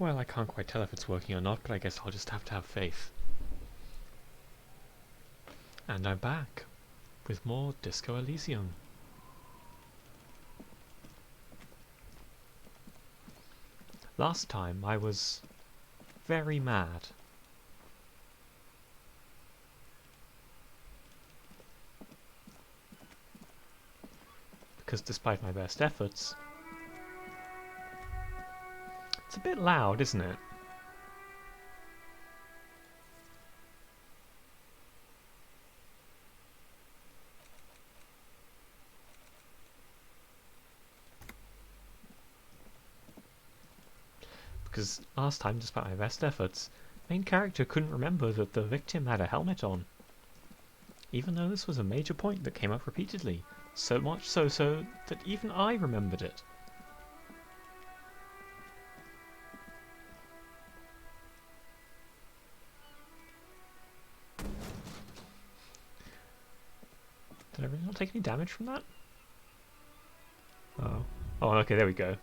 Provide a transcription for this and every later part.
Well, I can't quite tell if it's working or not, but I guess I'll just have to have faith. And I'm back with more Disco Elysium. Last time I was very mad. Because despite my best efforts, it's a bit loud, isn't it? Because last time, despite my best efforts, main character couldn't remember that the victim had a helmet on. Even though this was a major point that came up repeatedly, so much so that even I remembered it. Did I really not take any damage from that? Oh. Oh, okay, there we go.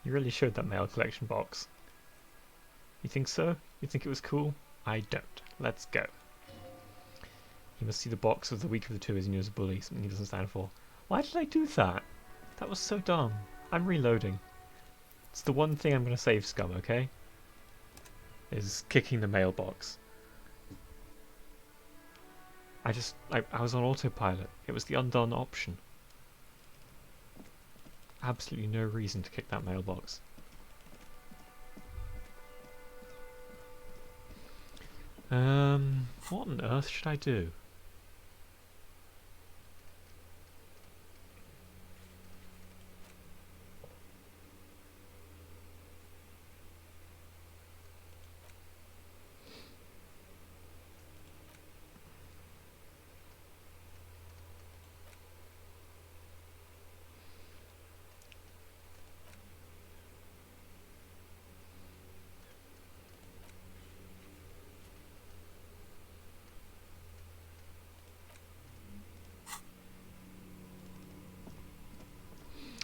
You really showed that mail collection box. You think so? You think it was cool? I don't. Let's go. He must see the box of the weaker of the two as he knows a bully, something he doesn't stand for. Why did I do that? That was so dumb. I'm reloading. It's the one thing I'm going to save, scum, okay? Is kicking the mailbox. I was on autopilot. It was the undone option. Absolutely no reason to kick that mailbox. What on earth should I do?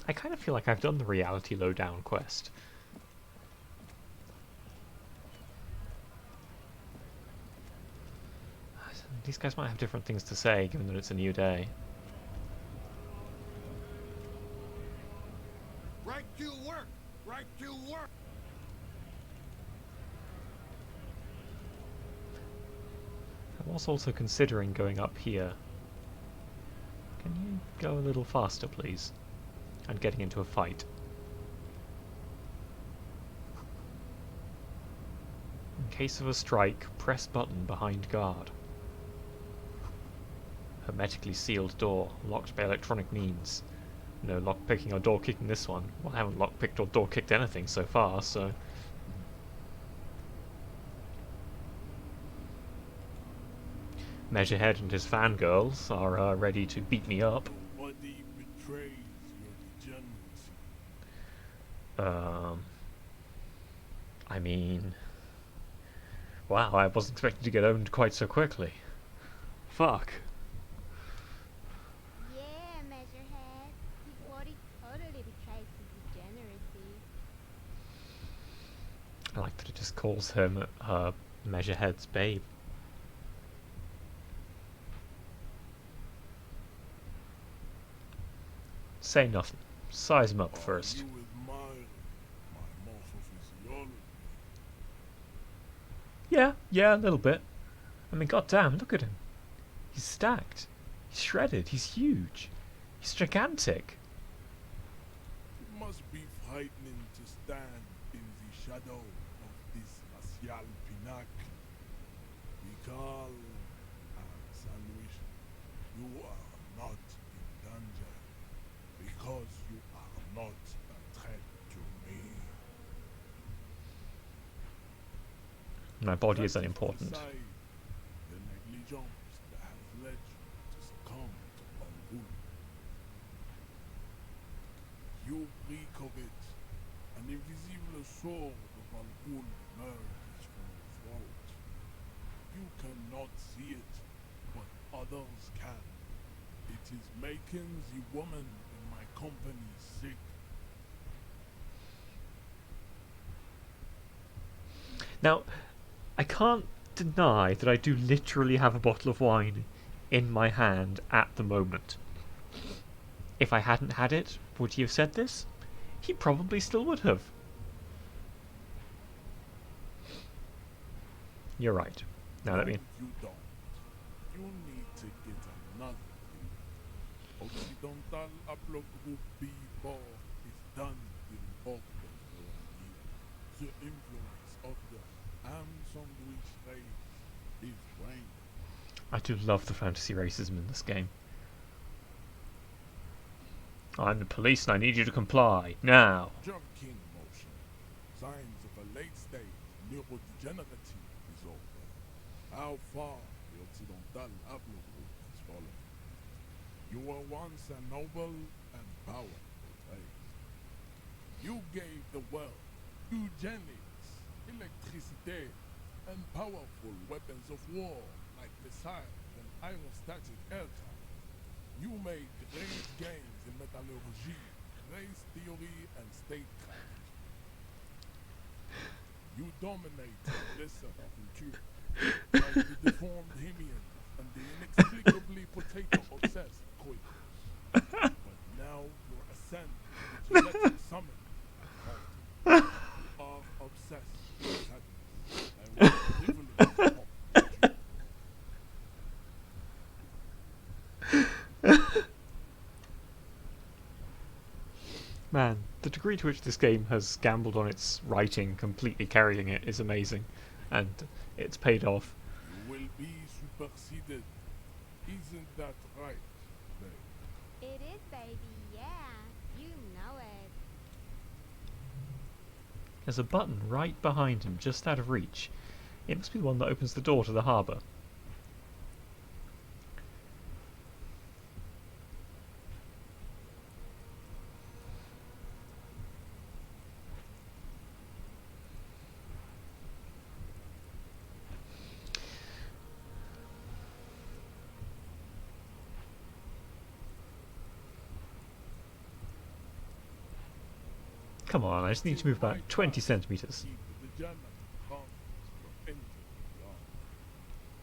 I kind of feel like I've done the reality lowdown quest. These guys might have different things to say, given that it's a new day. Right to work! Right to work! I was also considering going up here. Can you go a little faster, please? And getting into a fight. In case of a strike, press button behind guard. Hermetically sealed door, locked by electronic means. No lockpicking or door kicking this one. Well, I haven't lockpicked or door kicked anything so far, so... Measurehead and his fangirls are ready to beat me up. Nobody betrays your degeneracy. I mean... Wow, I wasn't expecting to get owned quite so quickly. Fuck. Yeah, Measurehead. His body totally betrays his degeneracy. I like that it just calls him Measurehead's babe. Say nothing. Size him up first. You admire my morphophysiology. Yeah, a little bit. I mean, goddamn, look at him. He's stacked. He's shredded. He's huge. He's gigantic. It must be frightening to stand in the shadow of this racial pinnacle. Recall and sandwich. You are not in danger because you are not a threat to me. My body is Set unimportant. aside the negligence that has led you to succumb to Bangul. You reek of it. An invisible sword of Bangul emerges from your throat. You cannot see it, but others can. It is making the woman in my company sick. Now, I can't deny that I do literally have a bottle of wine in my hand at the moment. If I hadn't had it, would he have said this? He probably still would have. You're right. Now No, let me... you don't. You need to get another thing. Occidental Apple Group B4 is done in Portland around here. The influence of the ham sandwich race is reign. I do love the fantasy racism in this game. I'm the police and I need you to comply. Now. Jump King motion. Signs of a late stage neurodegenerative disorder. How far the Occidental Apple Group has fallen. You were once a noble and powerful race. You gave the world eugenics, electricity, and powerful weapons of war like missiles and aerostatic aircraft. You made great gains in metallurgy, race theory, and statecraft. You dominated lesser culture, like the deformed Hemians and the inexplicably potato-obsessed Quakers. But now your ascent to the genetic summit has halted. You are obsessed with sadness and with privilege of culture. Man, the degree to which this game has gambled on its writing, completely carrying it, is amazing. And it's paid off. You will be superseded. Isn't that right, babe? It is, baby, yeah. You know it. There's a button right behind him, just out of reach. It must be the one that opens the door to the harbour. Come on, I just need to move about 20 centimetres. Keep the German conquerors from entering the army.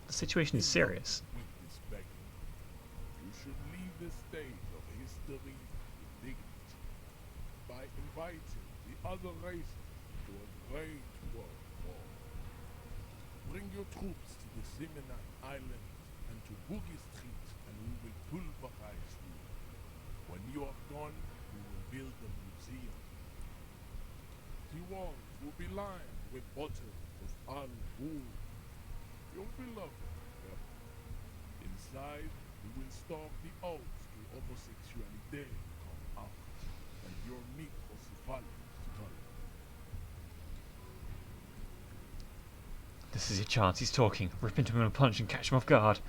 The situation is serious. With this begging, you should leave the stage of history with dignity by inviting the other races to a great world war. Bring your troops to the Seminole Islands and to Boogie Street, and we will pulverize you. When you are gone, we will build a museum. The walls will be lined with bottles of al-Ghul, your beloved weapon. Inside, we will starve the oaths to homosexuality come out, and your microcephalus color. This is your chance, he's talking. Rip into him with a punch and catch him off guard.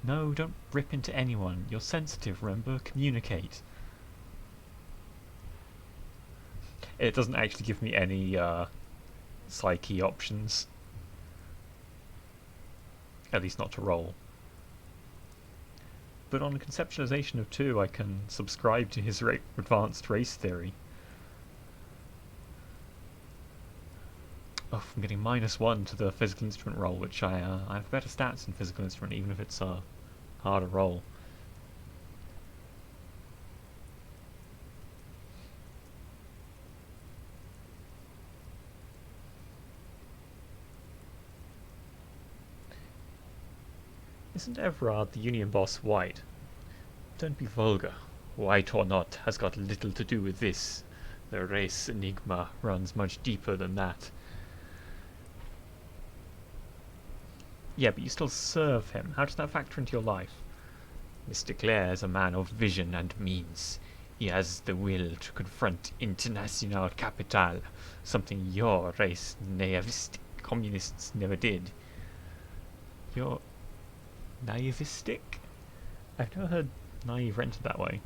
No, don't rip into anyone. You're sensitive, remember? Communicate. It doesn't actually give me any psyche options. At least not to roll. But on a conceptualization of 2, I can subscribe to his advanced race theory. Oh, I'm getting -1 to the physical instrument roll, which I have better stats in physical instrument, even if it's a harder roll. Isn't Everard the Union boss white? Don't be vulgar. White or not has got little to do with this. The race enigma runs much deeper than that. Yeah, but you still serve him. How does that factor into your life? Mr. Clare is a man of vision and means. He has the will to confront international capital, something your race naivistic communists never did. You're naivistic? I've never heard naive rented that way.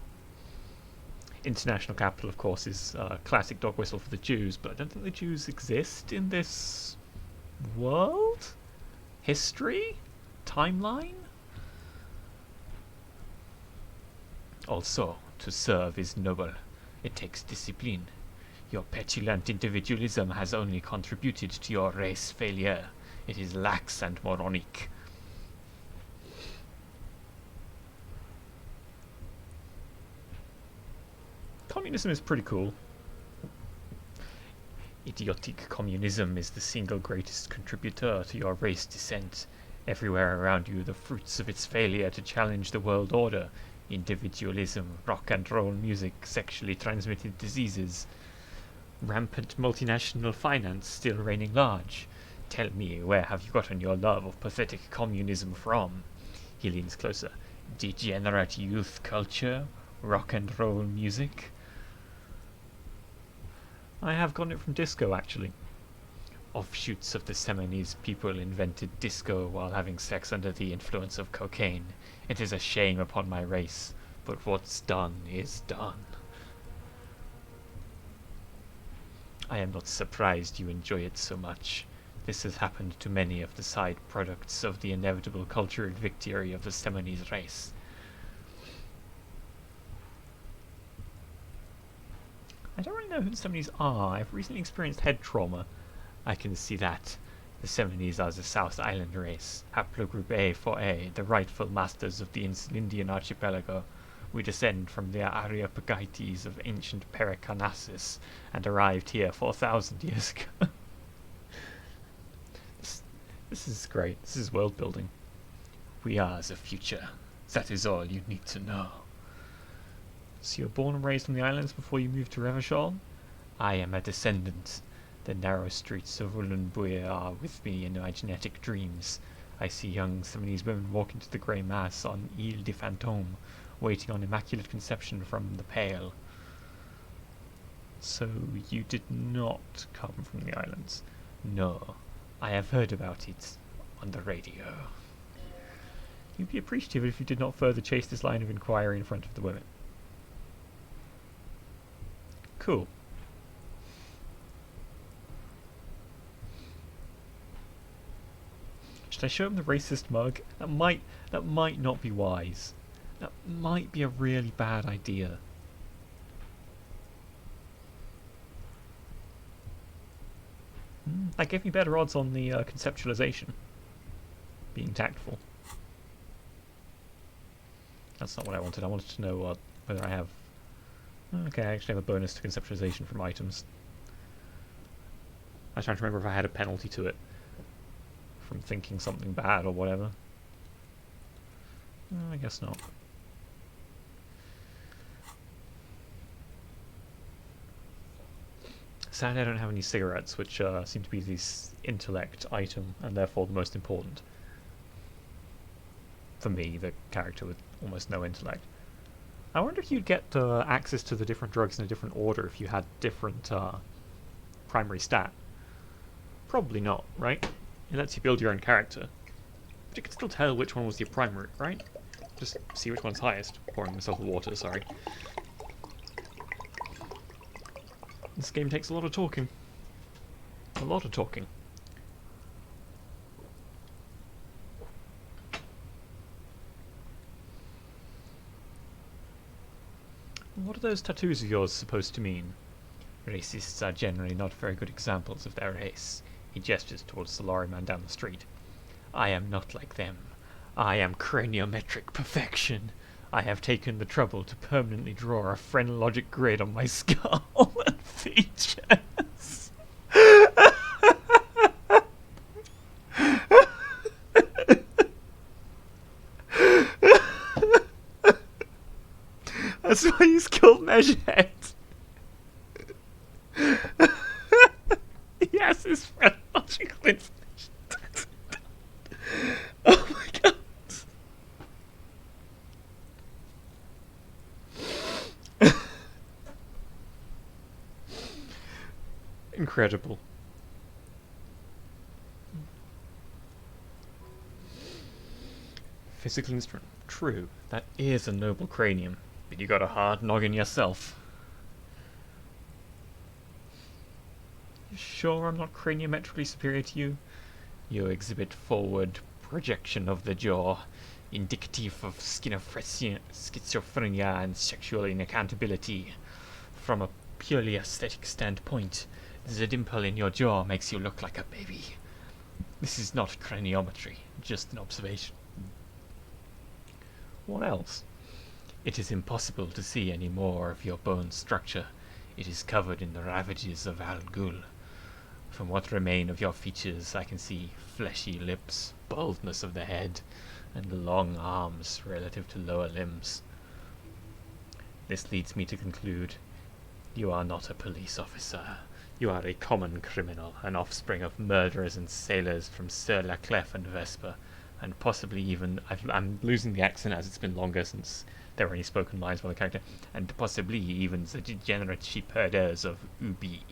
International capital, of course, is a classic dog whistle for the Jews, but I don't think the Jews exist in this world? History? Timeline? Also, to serve is noble. It takes discipline. Your petulant individualism has only contributed to your race failure. It is lax and moronic. Communism is pretty cool. Idiotic communism is the single greatest contributor to your race descent. Everywhere around you, the fruits of its failure to challenge the world order. Individualism, rock and roll music, sexually transmitted diseases. Rampant multinational finance still reigning large. Tell me, where have you gotten your love of pathetic communism from? He leans closer. Degenerate youth culture? Rock and roll music? I have gotten it from disco, actually. Offshoots of the Seminoles people invented disco while having sex under the influence of cocaine. It is a shame upon my race, but what's done is done. I am not surprised you enjoy it so much. This has happened to many of the side products of the inevitable cultural victory of the Seminoles race. I don't really know who the Seminoles are. I've recently experienced head trauma. I can see that. The Seminoles are the South Island race, haplogroup A4A, the rightful masters of the Indian archipelago. We descend from the Areopagites of ancient Pericarnassus and arrived here 4,000 years ago. This is great. This is world building. We are the future. That is all you need to know. So you were born and raised on the islands before you moved to Revachol? I am a descendant. The narrow streets of Ulumbui are with me in my genetic dreams. I see young Seminoles women walk into the grey mass on Ile de Fantôme, waiting on Immaculate Conception from the Pale. So you did not come from the islands? No. I have heard about it on the radio. You'd be appreciative if you did not further chase this line of inquiry in front of the women. Cool. Should I show him the racist mug? That might not be wise. That might be a really bad idea. That gave me better odds on the conceptualization. Being tactful. That's not what I wanted. I wanted to know whether I have... Okay, I actually have a bonus to conceptualization from items. I was trying to remember if I had a penalty to it. From thinking something bad or whatever. I guess not. Sadly, I don't have any cigarettes, which seem to be the intellect item, and therefore the most important. For me, the character with almost no intellect. I wonder if you'd get access to the different drugs in a different order if you had different primary stat. Probably not, right? It lets you build your own character. But you can still tell which one was your primary, right? Just see which one's highest. Pouring myself the water, sorry. This game takes a lot of talking. A lot of talking. What are those tattoos of yours supposed to mean? Racists are generally not very good examples of their race. He gestures towards the lorryman down the street. I am not like them. I am craniometric perfection. I have taken the trouble to permanently draw a phrenologic grid on my skull and features. That's why he's called Measurehead. Yes, his phrenological information. Oh my god. Incredible. Physical instrument. True, that is a noble cranium, but you got a hard noggin yourself. You sure I'm not craniometrically superior to you? You exhibit forward projection of the jaw, indicative of schizophrenia and sexual inaccountability. From a purely aesthetic standpoint, the dimple in your jaw makes you look like a baby. This is not craniometry, just an observation. What else? It is impossible to see any more of your bone structure. It is covered in the ravages of Al Ghul. From what remain of your features, I can see fleshy lips, baldness of the head, and long arms relative to lower limbs. This leads me to conclude you are not a police officer. You are a common criminal, an offspring of murderers and sailors from Sur La Clef and Vesper, and possibly even, I'm losing the accent as it's been longer since there were any spoken lines by the character, and possibly even the degenerate sheep herders of Ubi.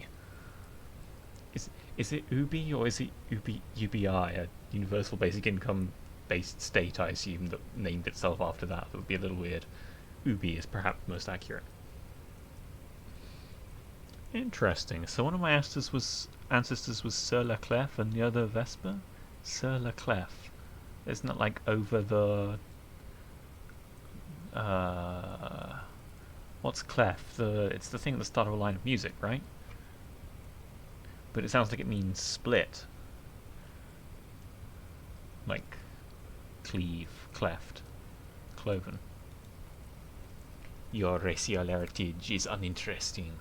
Is it Ubi or is it UBI, a universal basic income based state, I assume, that named itself after that? That would be a little weird. Ubi is perhaps most accurate. Interesting. So one of my ancestors was Sur La Clef and the other Vesper? Sur La Clef. Isn't it like over the... what's clef? It's the thing at the start of a line of music, right? But it sounds like it means split. Like cleave, cleft, cloven. Your racial heritage is uninteresting.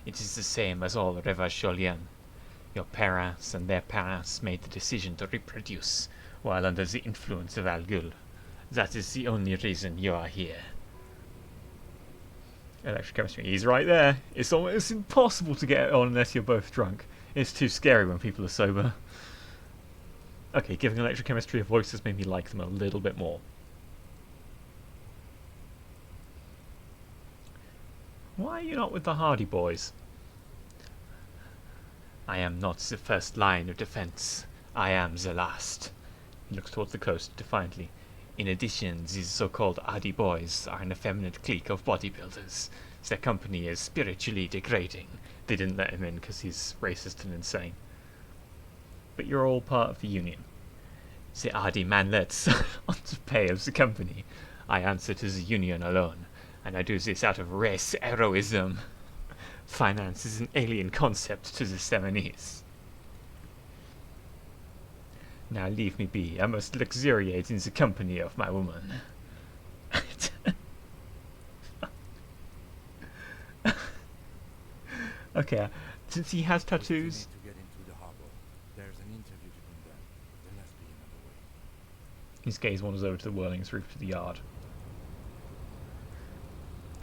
It is the same as all Revacholian. Your parents and their parents made the decision to reproduce while under the influence of Al Ghul. That is the only reason you are here. Electrochemistry. He's right there. It's almost impossible to get it on unless you're both drunk. It's too scary when people are sober. Okay, giving electrochemistry a voice has made me like them a little bit more. Why are you not with the Hardy Boys? I am not the first line of defense. I am the last. He looks towards the coast defiantly. In addition, these so-called Hardy Boys are an effeminate clique of bodybuilders. Their company is spiritually degrading. They didn't let him in because he's racist and insane. But you're all part of the union. The Hardy manlets on the pay of the company. I answer to the union alone, and I do this out of race heroism. Finance is an alien concept to the Sevenese. Now leave me be. I must luxuriate in the company of my woman. Okay, since he has tattoos... His gaze wanders over to the whirlings roof to the yard.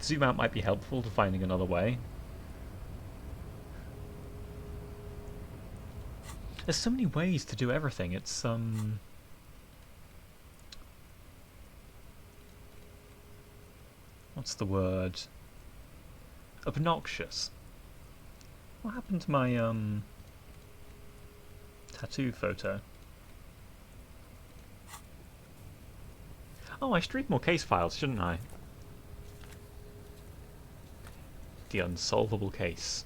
Zoom out might be helpful to finding another way. There's so many ways to do everything. It's what's the word? Obnoxious. What happened to my tattoo photo? Oh, I should read more case files, shouldn't I? The unsolvable case.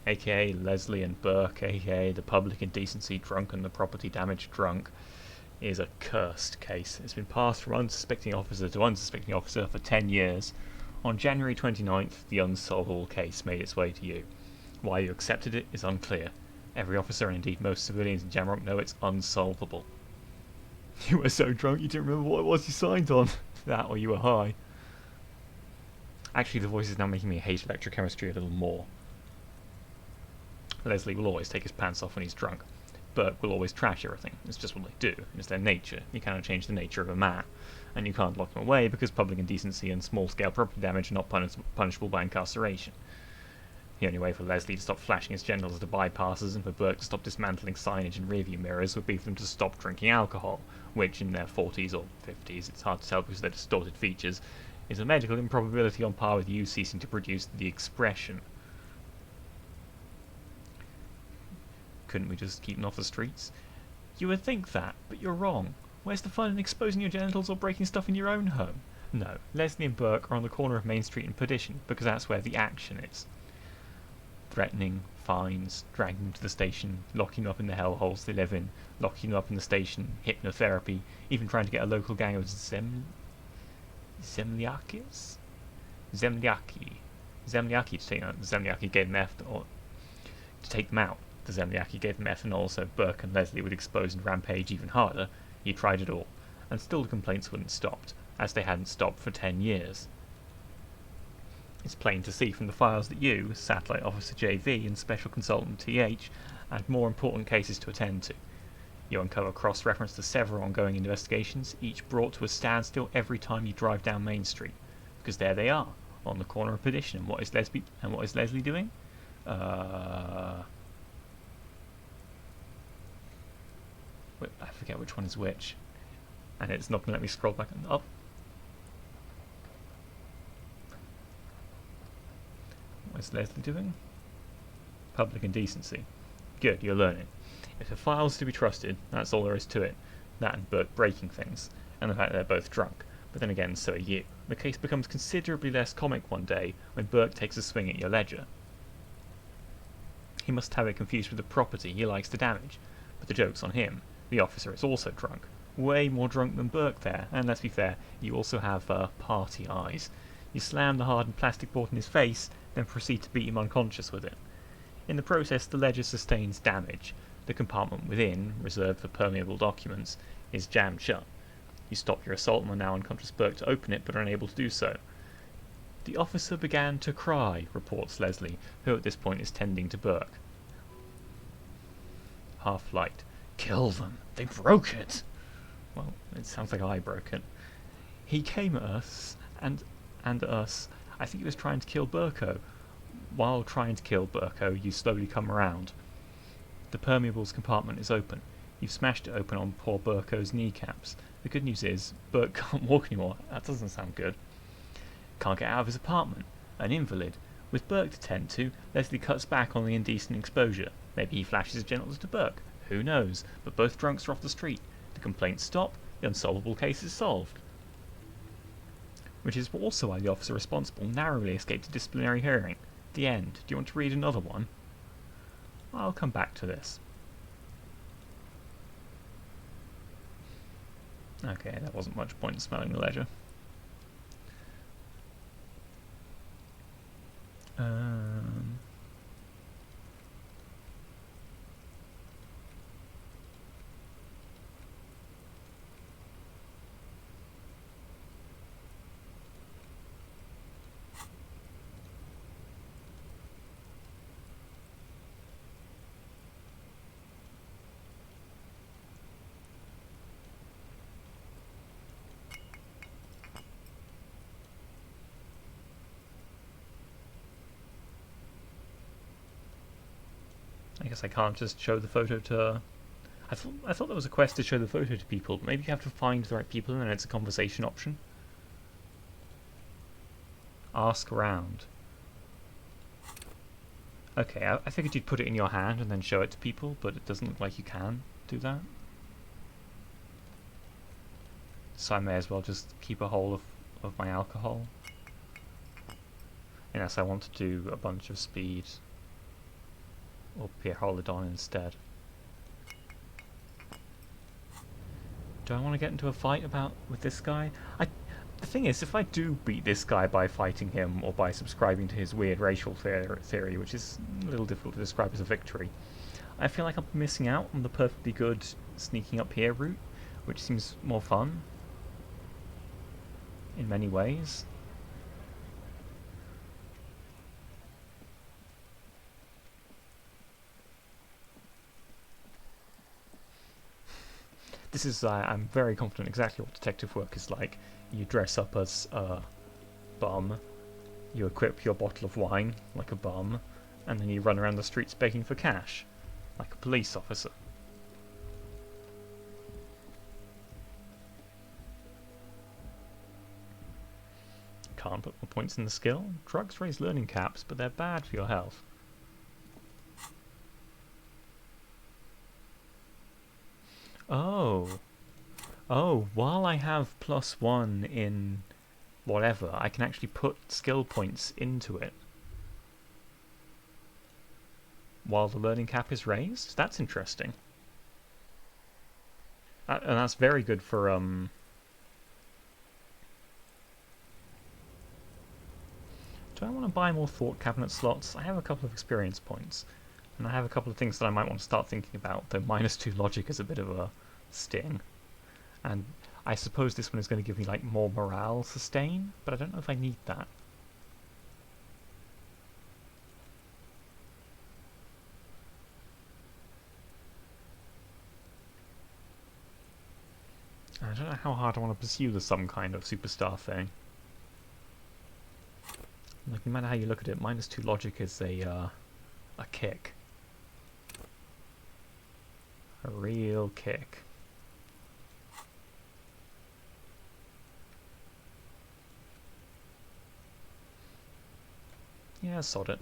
AKA Leslie and Burke, AKA the public indecency drunk and the property damage drunk, is a cursed case. It's been passed from unsuspecting officer to unsuspecting officer for 10 years. On January 29th, the unsolvable case made its way to you. Why you accepted it is unclear. Every officer, and indeed most civilians in Jamrock, know it's unsolvable. You were so drunk you didn't remember what it was you signed on. That or you were high. Actually, the voice is now making me hate electrochemistry a little more. Leslie will always take his pants off when he's drunk. Burke will always trash everything. It's just what they do. It's their nature. You cannot change the nature of a man. And you can't lock them away because public indecency and small-scale property damage are not punishable by incarceration. The only way for Leslie to stop flashing his genitals as to bypassers and for Burke to stop dismantling signage and rearview mirrors would be for them to stop drinking alcohol, which in their 40s or 50s, it's hard to tell because of their distorted features, is a medical improbability on par with you ceasing to produce the expression. Couldn't we just keep them off the streets? You would think that, but you're wrong. Where's the fun in exposing your genitals or breaking stuff in your own home? No, Leslie and Burke are on the corner of Main Street and Perdition, because that's where the action is. Threatening, fines, dragging them to the station, locking them up in the hellholes they live in, locking them up in the station, hypnotherapy, even trying to get a local gang of Zemliaki Zemliaki to take them out. Zemliaki gave them or to take them out. The Zemliaki gave them ethanol so Burke and Leslie would explode and rampage even harder. He tried it all, and still the complaints wouldn't stop, as they hadn't stopped for 10 years. It's plain to see from the files that you, Satellite Officer JV and Special Consultant TH, had more important cases to attend to. You uncover cross-reference to several ongoing investigations, each brought to a standstill every time you drive down Main Street. Because there they are, on the corner of Perdition. And what is Leslie doing? I forget which one is which. And it's not going to let me scroll back and up. What is Leslie doing? Public indecency. Good, you're learning. If a file's to be trusted, that's all there is to it. That and Burke breaking things, and the fact that they're both drunk. But then again, so are you. The case becomes considerably less comic one day when Burke takes a swing at your ledger. He must have it confused with the property he likes to damage. But the joke's on him. The officer is also drunk. Way more drunk than Burke there, and let's be fair, you also have party eyes. You slam the hardened plastic board in his face, then proceed to beat him unconscious with it. In the process, the ledger sustains damage. The compartment within, reserved for permeable documents, is jammed shut. You stop your assault on the now unconscious Burke to open it, but are unable to do so. The officer began to cry, reports Leslie, who at this point is tending to Burke. Half-light. Kill them. They broke it. Well, it sounds like I broke it. He came at us, and us. I think he was trying to kill Burko. While trying to kill Burko, you slowly come around. The permeables compartment is open. You've smashed it open on poor Burko's kneecaps. The good news is, Burke can't walk anymore. That doesn't sound good. Can't get out of his apartment. An invalid. With Burke to tend to, Leslie cuts back on the indecent exposure. Maybe he flashes his genitals to Burke. Who knows? But both drunks are off the street. The complaints stop. The unsolvable case is solved. Which is also why the officer responsible narrowly escaped a disciplinary hearing. The end. Do you want to read another one? I'll come back to this. Okay, there wasn't much point in smelling the ledger. I guess I can't just show the photo to... I thought there was a quest to show the photo to people, but maybe you have to find the right people and then it's a conversation option. Ask around. Okay, I figured you'd put it in your hand and then show it to people, but it doesn't look like you can do that. So I may as well just keep a hold of my alcohol. Unless I want to do a bunch of speed. Or Pierre-Holidon instead. Do I want to get into a fight with this guy? The thing is, if I do beat this guy by fighting him or by subscribing to his weird racial theory, which is a little difficult to describe as a victory, I feel like I'm missing out on the perfectly good sneaking up here route, which seems more fun in many ways. This is, I'm very confident exactly what detective work is like. You dress up as a bum, you equip your bottle of wine like a bum, and then you run around the streets begging for cash, like a police officer. Can't put more points in the skill. Drugs raise learning caps, but they're bad for your health. Oh, while I have +1 in whatever, I can actually put skill points into it while the learning cap is raised? That's interesting. And that's very good for, Do I want to buy more thought cabinet slots. I have a couple of experience points, and I have a couple of things that I might want to start thinking about, though -2 logic is a bit of a sting. And I suppose this one is going to give me like more morale sustain, but I don't know if I need that. I don't know how hard I want to pursue the some kind of superstar thing. Like, no matter how you look at it, -2 logic is a kick. A real kick. Yeah, sod it.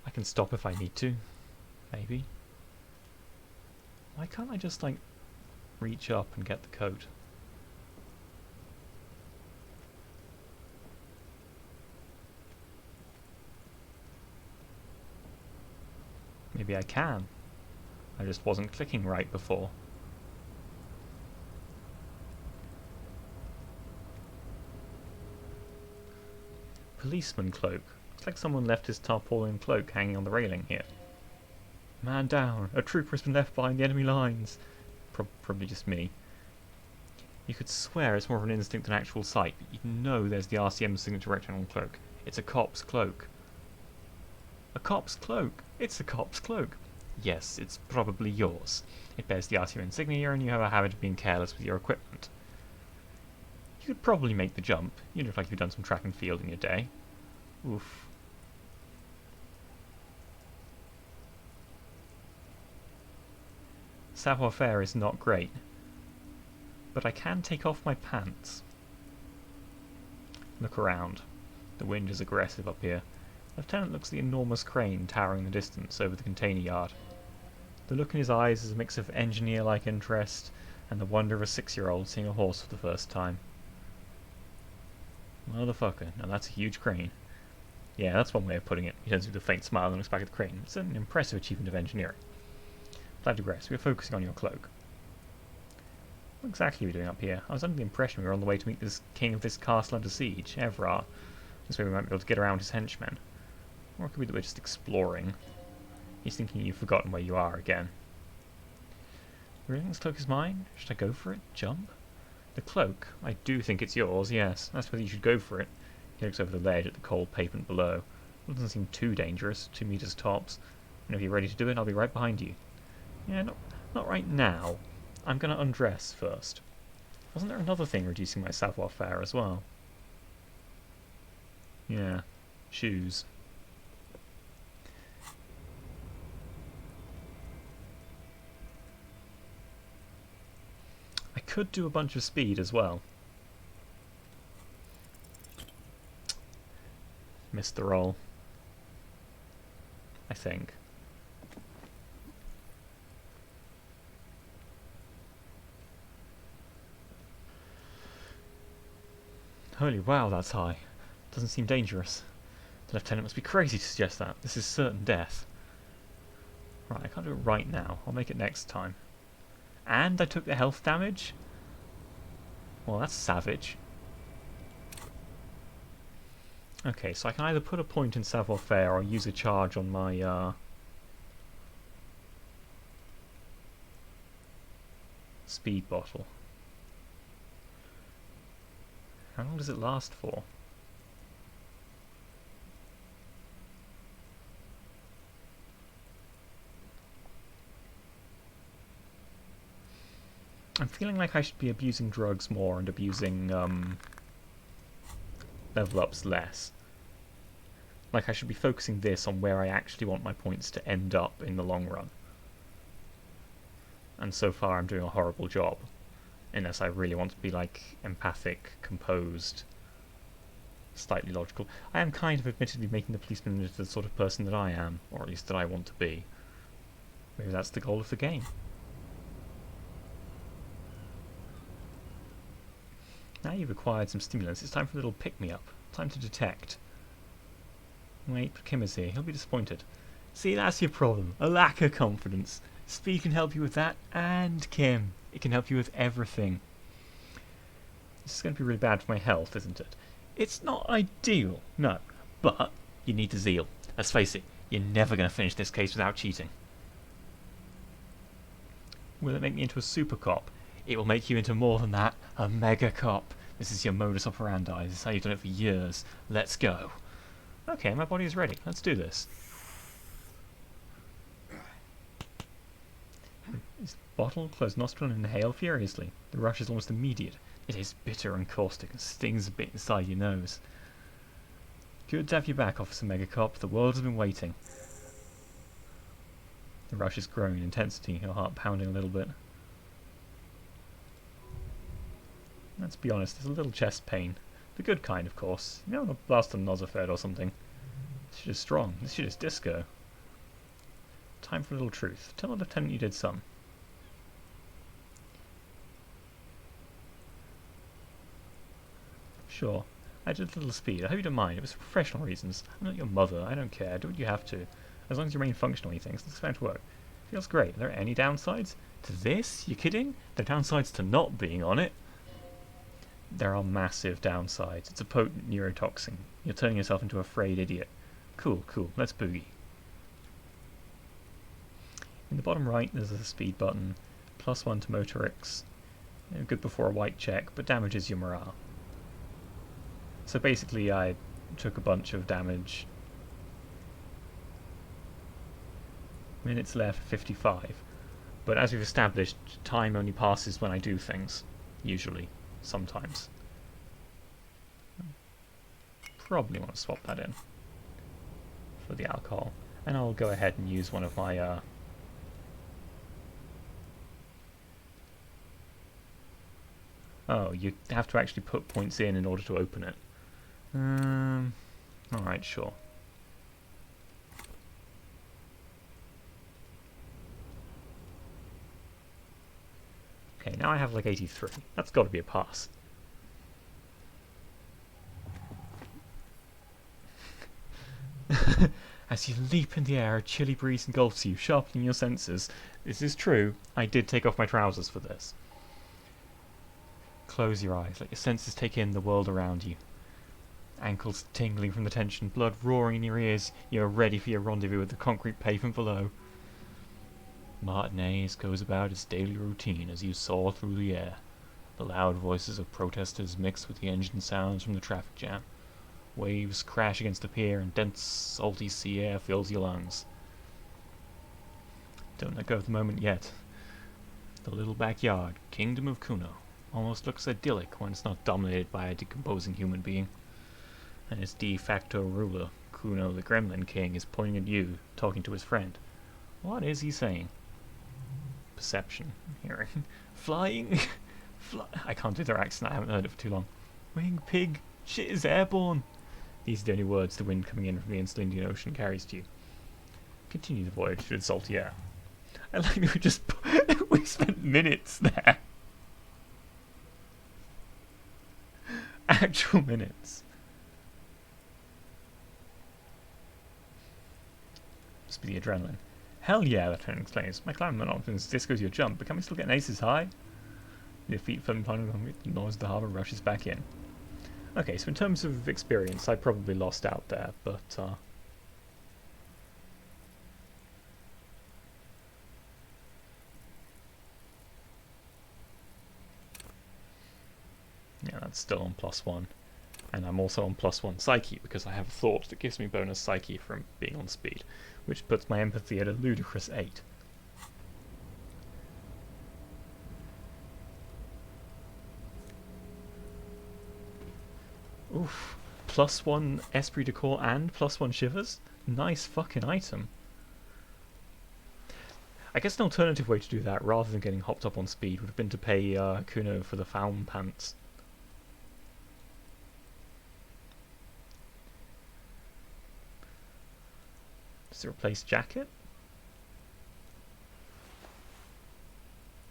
I can stop if I need to. Maybe. Why can't I just, like, reach up and get the coat? Maybe I can. I just wasn't clicking right before. Policeman cloak. Looks like someone left his tarpaulin cloak hanging on the railing here. Man down! A trooper has been left behind the enemy lines! Probably just me. You could swear it's more of an instinct than actual sight, but you know there's the RCM signature rectangle cloak. It's a cop's cloak. A cop's cloak! It's a cop's cloak! Yes, it's probably yours. It bears the RCM insignia and you have a habit of being careless with your equipment. You could probably make the jump. You look like you've done some track and field in your day. Oof. Savoir-faire is not great, but I can take off my pants. Look around. The wind is aggressive up here. Lieutenant looks at the enormous crane towering in the distance over the container yard. The look in his eyes is a mix of engineer-like interest and the wonder of a 6-year-old seeing a horse for the first time. Motherfucker, now that's a huge crane. Yeah, that's one way of putting it. He turns with a faint smile and looks back at the crane. It's an impressive achievement of engineering. But I digress. We are focusing on your cloak. What exactly are we doing up here? I was under the impression we were on the way to meet this king of this castle under siege, Evrar. This way we might be able to get around his henchmen. Or it could be that we're just exploring. He's thinking you've forgotten where you are again. You really think this cloak is mine? Should I go for it? Jump? The cloak? I do think it's yours, yes. That's whether you should go for it. He looks over the ledge at the cold pavement below. It doesn't seem too dangerous, 2 meters tops. And if you're ready to do it, I'll be right behind you. Yeah, not right now. I'm going to undress first. Wasn't there another thing reducing my savoir-faire as well? Yeah, shoes. I could do a bunch of speed as well. Missed the roll. I think. Holy wow, that's high. Doesn't seem dangerous. The lieutenant must be crazy to suggest that. This is certain death. Right, I can't do it right now. I'll make it next time. And I took the health damage? Well, that's savage. Okay, so I can either put a point in savoir-faire or use a charge on my speed bottle. How long does it last for? I'm feeling like I should be abusing drugs more and abusing level ups less. Like I should be focusing this on where I actually want my points to end up in the long run. And so far I'm doing a horrible job. Unless I really want to be like empathic, composed, slightly logical. I am kind of admittedly making the policeman into the sort of person that I am, or at least that I want to be. Maybe that's the goal of the game. Now you've acquired some stimulants, it's time for a little pick-me-up. Time to detect. Wait, but Kim is here. He'll be disappointed. See, that's your problem. A lack of confidence. Speed can help you with that, and Kim. It can help you with everything. This is going to be really bad for my health, isn't it? It's not ideal, no. But you need the zeal. Let's face it, you're never going to finish this case without cheating. Will it make me into a super cop? It will make you into more than that, a mega cop. This is your modus operandi. This is how you've done it for years. Let's go. Okay, my body is ready. Let's do this. This bottle, close nostril and inhale furiously. The rush is almost immediate. It is bitter and caustic and stings a bit inside your nose. Good to have you back, Officer Megacop. The world has been waiting. The rush is growing in intensity, your heart pounding a little bit. Let's be honest, there's a little chest pain. The good kind, of course. You know, a blast on Nosafed or something. This shit is strong. This shit is disco. Time for a little truth. Tell the Lieutenant you did some. Sure. I did a little speed. I hope you don't mind. It was for professional reasons. I'm not your mother. I don't care. Do what you have to. As long as you remain functional, he thinks. It's going to work. Feels great. Are there any downsides to this? You kidding? There are downsides to not being on it. There are massive downsides. It's a potent neurotoxin. You're turning yourself into a afraid idiot. Cool, cool. Let's boogie. In the bottom right, there's a speed button. +1 to motorics. Good before a white check, but damages your morale. So basically, I took a bunch of damage. Minutes left, 55. But as we've established, time only passes when I do things. Usually. Sometimes. Probably want to swap that in for the alcohol. And I'll go ahead and use one of my oh, you have to actually put points in order to open it. Alright, sure. Okay, now I have like 83. That's got to be a pass. As you leap in the air, a chilly breeze engulfs you, sharpening your senses. This is true. I did take off my trousers for this. Close your eyes, let your senses take in the world around you. Ankles tingling from the tension, blood roaring in your ears. You are ready for your rendezvous with the concrete pavement below. Martinez goes about its daily routine as you soar through the air. The loud voices of protesters mix with the engine sounds from the traffic jam. Waves crash against the pier and dense, salty sea air fills your lungs. Don't let go of the moment yet. The little backyard, kingdom of Kuno, almost looks idyllic when it's not dominated by a decomposing human being. And its de facto ruler, Kuno the Gremlin King, is pointing at you, talking to his friend. What is he saying? Perception. Hearing. Flying. I can't do their accent, I haven't heard it for too long. Wing pig. Shit is airborne. These are the only words the wind coming in from the instant Indian Ocean carries to you. Continue the voyage through the salty air. I like that we spent minutes there. Actual minutes. Must be the adrenaline. Hell yeah, Lieutenant exclaims. My climbing options discos your jump, but can we still get an aces high? Your feet firmly planting the noise of the harbour rushes back in. Okay, so in terms of experience, I probably lost out there, but yeah, that's still on +1. And I'm also on +1 psyche, because I have a thought that gives me bonus psyche from being on speed, which puts my empathy at a ludicrous 8. Oof. +1 esprit de corps and +1 shivers? Nice fucking item. I guess an alternative way to do that, rather than getting hopped up on speed, would have been to pay Kuno for the Faun pants. Does it replace jacket?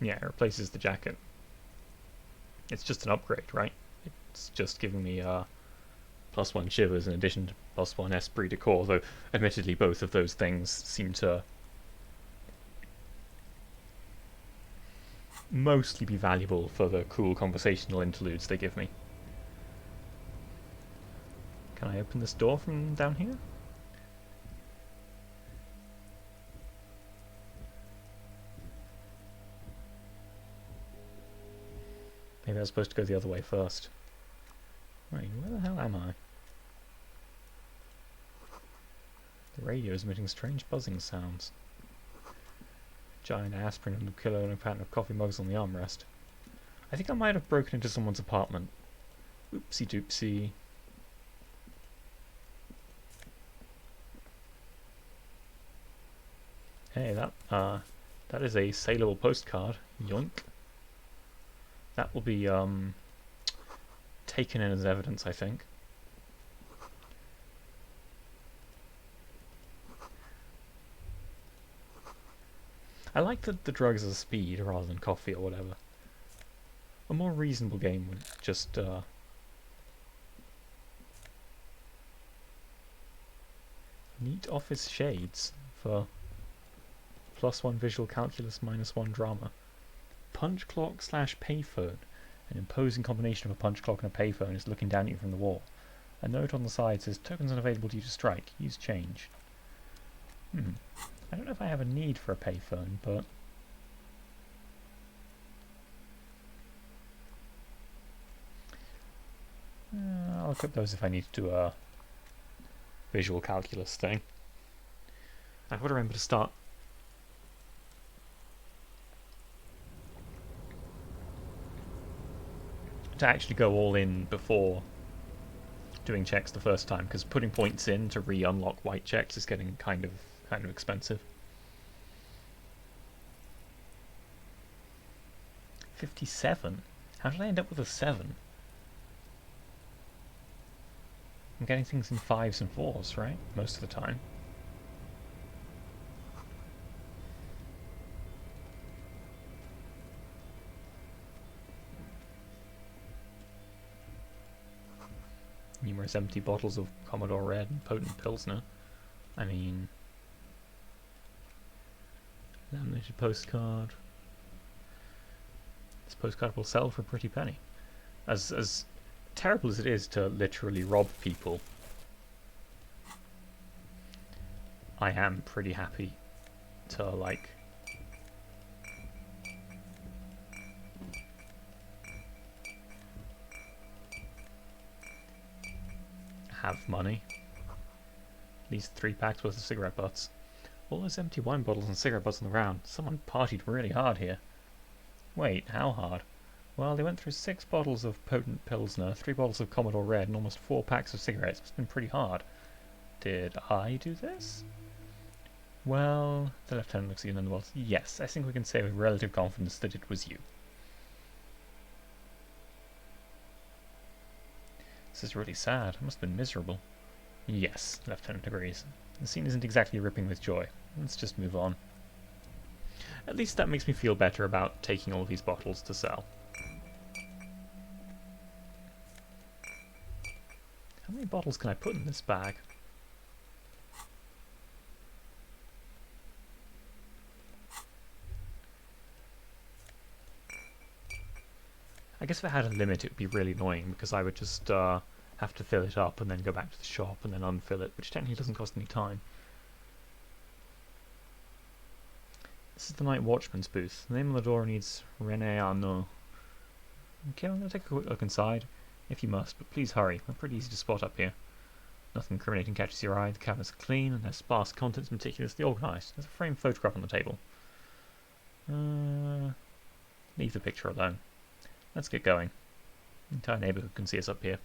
Yeah, it replaces the jacket. It's just an upgrade, right? It's just giving me +1 shivers in addition to +1 esprit de corps, though admittedly both of those things seem to mostly be valuable for the cool conversational interludes they give me. Can I open this door from down here? Maybe I was supposed to go the other way first. Wait, where the hell am I? The radio is emitting strange buzzing sounds. Giant aspirin and a kilo and a pattern of coffee mugs on the armrest. I think I might have broken into someone's apartment. Oopsie doopsie. Hey, that is a saleable postcard. Yoink. That will be taken in as evidence, I think. I like that the drugs are speed rather than coffee or whatever. A more reasonable game would just neat office shades for +1 visual calculus, -1 drama. Punch clock / payphone. An imposing combination of a punch clock and a payphone is looking down at you from the wall. A note on the side says tokens unavailable due to strike. Use change. I don't know if I have a need for a payphone, but I'll equip those if I need to do a visual calculus thing. I've got to remember to start to actually go all in before doing checks the first time, because putting points in to re-unlock white checks is getting kind of expensive. 57? How did I end up with a 7? I'm getting things in 5s and 4s, right? Most of the time. Numerous empty bottles of Commodore Red and potent Pilsner. I mean, laminated postcard. This postcard will sell for a pretty penny. As terrible as it is to literally rob people, I am pretty happy to, like, have money. At least 3 packs worth of cigarette butts. All those empty wine bottles and cigarette butts on the ground. Someone partied really hard here. Wait, how hard? Well, they went through 6 bottles of potent Pilsner, 3 bottles of Commodore Red, and almost 4 packs of cigarettes. It's been pretty hard. Did I do this? Well, the lieutenant looks at you nonetheless. Yes, I think we can say with relative confidence that it was you. This is really sad. I must have been miserable. Yes, the lieutenant agrees. The scene isn't exactly ripping with joy. Let's just move on. At least that makes me feel better about taking all these bottles to sell. How many bottles can I put in this bag? I guess if it had a limit it would be really annoying, because I would just have to fill it up and then go back to the shop and then unfill it, which technically doesn't cost any time. This is the night watchman's booth. The name on the door reads René Arnaud. Okay, I'm going to take a quick look inside, if you must, but please hurry. We're pretty easy to spot up here. Nothing incriminating catches your eye. The cabinets are clean and their sparse contents meticulously organised. There's a framed photograph on the table. Leave the picture alone. Let's get going. The entire neighbourhood can see us up here.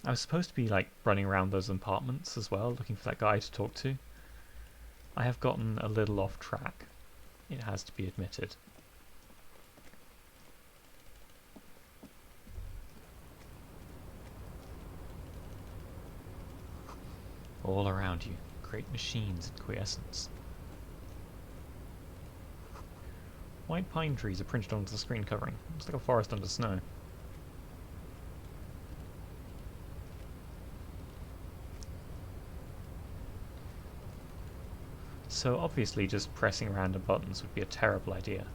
I was supposed to be like running around those apartments as well, looking for that guy to talk to. I have gotten a little off track. It has to be admitted. All around you, great machines in quiescence. White pine trees are printed onto the screen covering. Looks like a forest under snow. So obviously just pressing random buttons would be a terrible idea.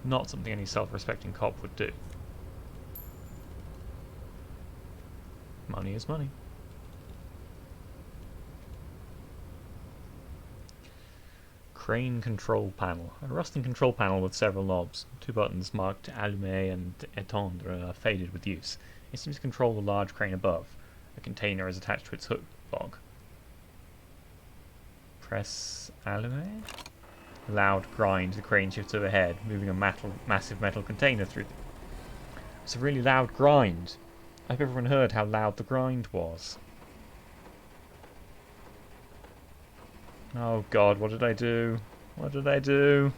Not something any self-respecting cop would do. Money is money. Crane control panel. A rusting control panel with several knobs. Two buttons marked Allumer and Éteindre are faded with use. It seems to control the large crane above. A container is attached to its hook log. Press Allumer. Loud grind. The crane shifts overhead, moving a massive metal container through. It's a really loud grind. I hope everyone heard how loud the grind was. Oh god, what did I do? What did I do?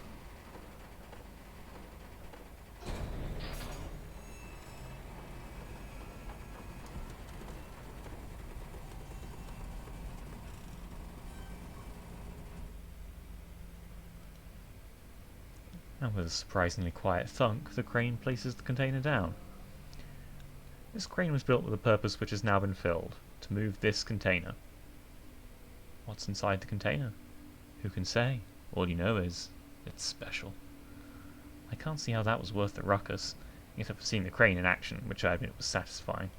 And with a surprisingly quiet thunk, the crane places the container down. This crane was built with a purpose which has now been filled, to move this container. What's inside the container? Who can say? All you know is, it's special. I can't see how that was worth the ruckus, except for seeing the crane in action, which I admit was satisfying.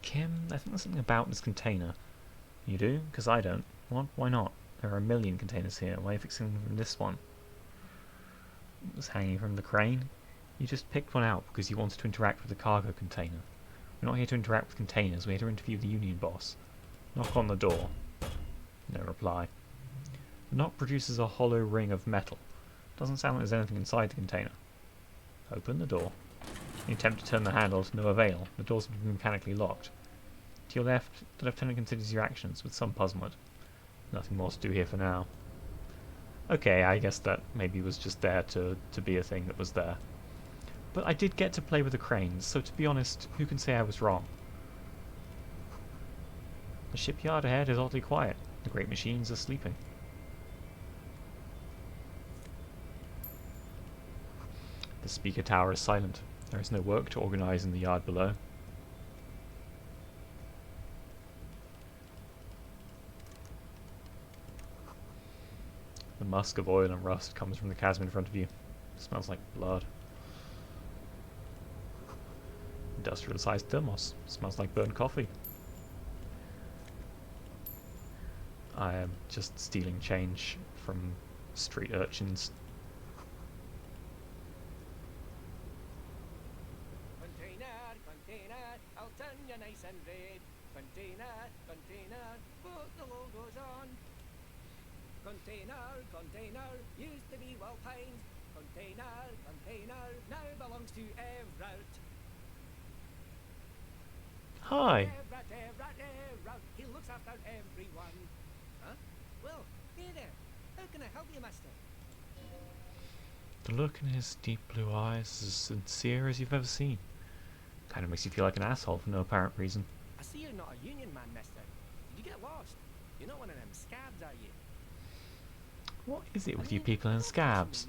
Kim, I think there's something about this container. You do? Because I don't. What? Why not? There are a million containers here. Why are you fixing them from this one? It was hanging from the crane. You just picked one out because you wanted to interact with the cargo container. We're not here to interact with containers, we're here to interview the union boss. Knock on the door. No reply. The knock produces a hollow ring of metal. Doesn't sound like there's anything inside the container. Open the door. You attempt to turn the handle to no avail. The doors have been mechanically locked. To your left, the lieutenant considers your actions with some puzzlement. Nothing more to do here for now. Okay, I guess that maybe was just there to be a thing that was there. But I did get to play with the cranes, so to be honest, who can say I was wrong? The shipyard ahead is oddly quiet. The great machines are sleeping. The speaker tower is silent. There is no work to organise in the yard below. The musk of oil and rust comes from the chasm in front of you. It smells like blood. Industrial-sized thermos. Smells like burnt coffee. I am just stealing change from street urchins. Container, container, I'll turn you nice and red. Container, container, put the logos on. Container, container, used to be Walpines. Container, container, now belongs to Everett. Hi! Everett, he looks after everyone. Huh? Well, hey there. How can I help you, mister? The look in his deep blue eyes is as sincere as you've ever seen. Kind of makes you feel like an asshole for no apparent reason. I see you're not a union man, mister. Did you get lost? You're not one of them scabs, are you? What is it with you people and scabs?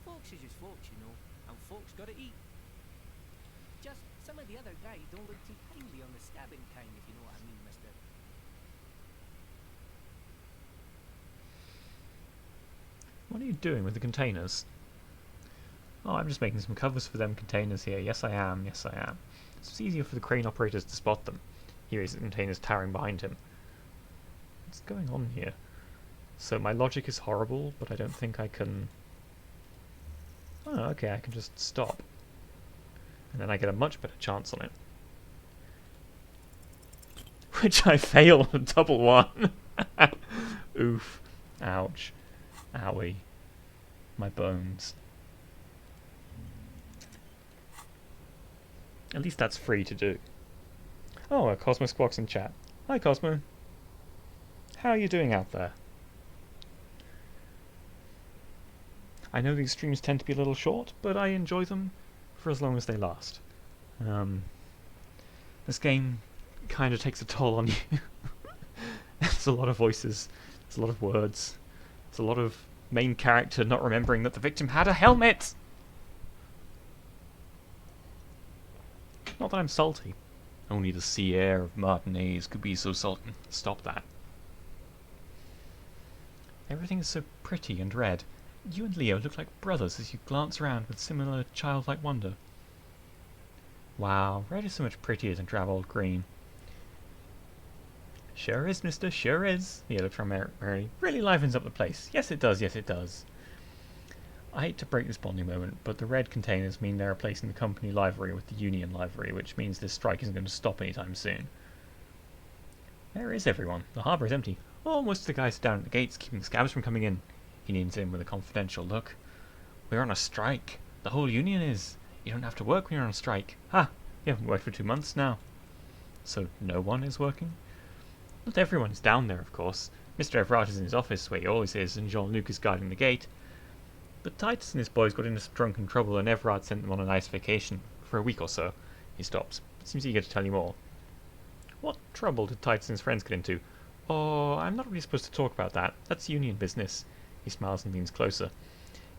Folks is just folks, you know, and folks gotta eat. Just some of the other guys don't look too kindly on the scabbing kind, if you know what I mean, mister. What are you doing with the containers? Oh, I'm just making some covers for them containers here. Yes, I am. Yes, I am. So it's easier for the crane operators to spot them. Here is the containers towering behind him. What's going on here? So my logic is horrible, but I don't think I can... Oh, okay, I can just stop. And then I get a much better chance on it. Which I fail on a double one. Oof. Ouch. Owie. My bones. At least that's free to do. Oh, a Cosmo Squawks in chat. Hi, Cosmo. How are you doing out there? I know these streams tend to be a little short, but I enjoy them for as long as they last. This game kind of takes a toll on you. It's a lot of voices, it's a lot of words, it's a lot of main character not remembering that the victim had a helmet! Not that I'm salty. Only the sea air of Martinez could be so salty. Stop that. Everything is so pretty and red. You and Leo look like brothers as you glance around with similar childlike wonder. Wow, red is so much prettier than drab old green. Sure is, mister, sure is. Leo looks around merrily. Really livens up the place. Yes, it does, yes, it does. I hate to break this bonding moment, but the red containers mean they're replacing the company livery with the union livery, which means this strike isn't going to stop anytime soon. Where is everyone? The harbour is empty. Oh, most of the guys are down at the gates, keeping scabs from coming in. He leans in with a confidential look. We're on a strike. The whole union is. You don't have to work when you're on a strike. Ha! You haven't worked for 2 months now. So no one is working? Not everyone is down there, of course. Mr. Everard is in his office, where he always is, and Jean-Luc is guarding the gate. But Titus and his boys got into some drunken trouble, and Everard sent them on a nice vacation. For a week or so. He stops. Seems eager to tell you more. What trouble did Titus and his friends get into? Oh, I'm not really supposed to talk about that. That's union business. He smiles and leans closer.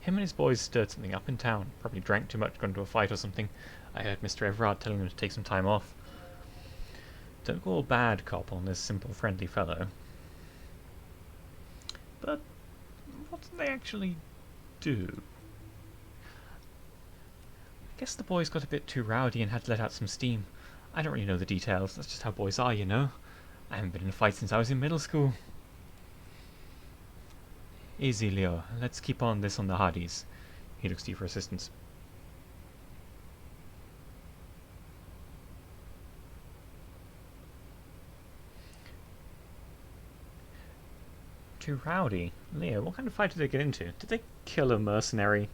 Him and his boys stirred something up in town. Probably drank too much, got into a fight or something. I heard Mr. Everard telling them to take some time off. Don't go all bad cop on this simple, friendly fellow. But what do they actually do? I guess the boys got a bit too rowdy and had to let out some steam. I don't really know the details. That's just how boys are, you know. I haven't been in a fight since I was in middle school. Easy, Leo. Let's keep on this on the Hardies. He looks to you for assistance. Too rowdy? Leo, what kind of fight did they get into? Did they kill a mercenary?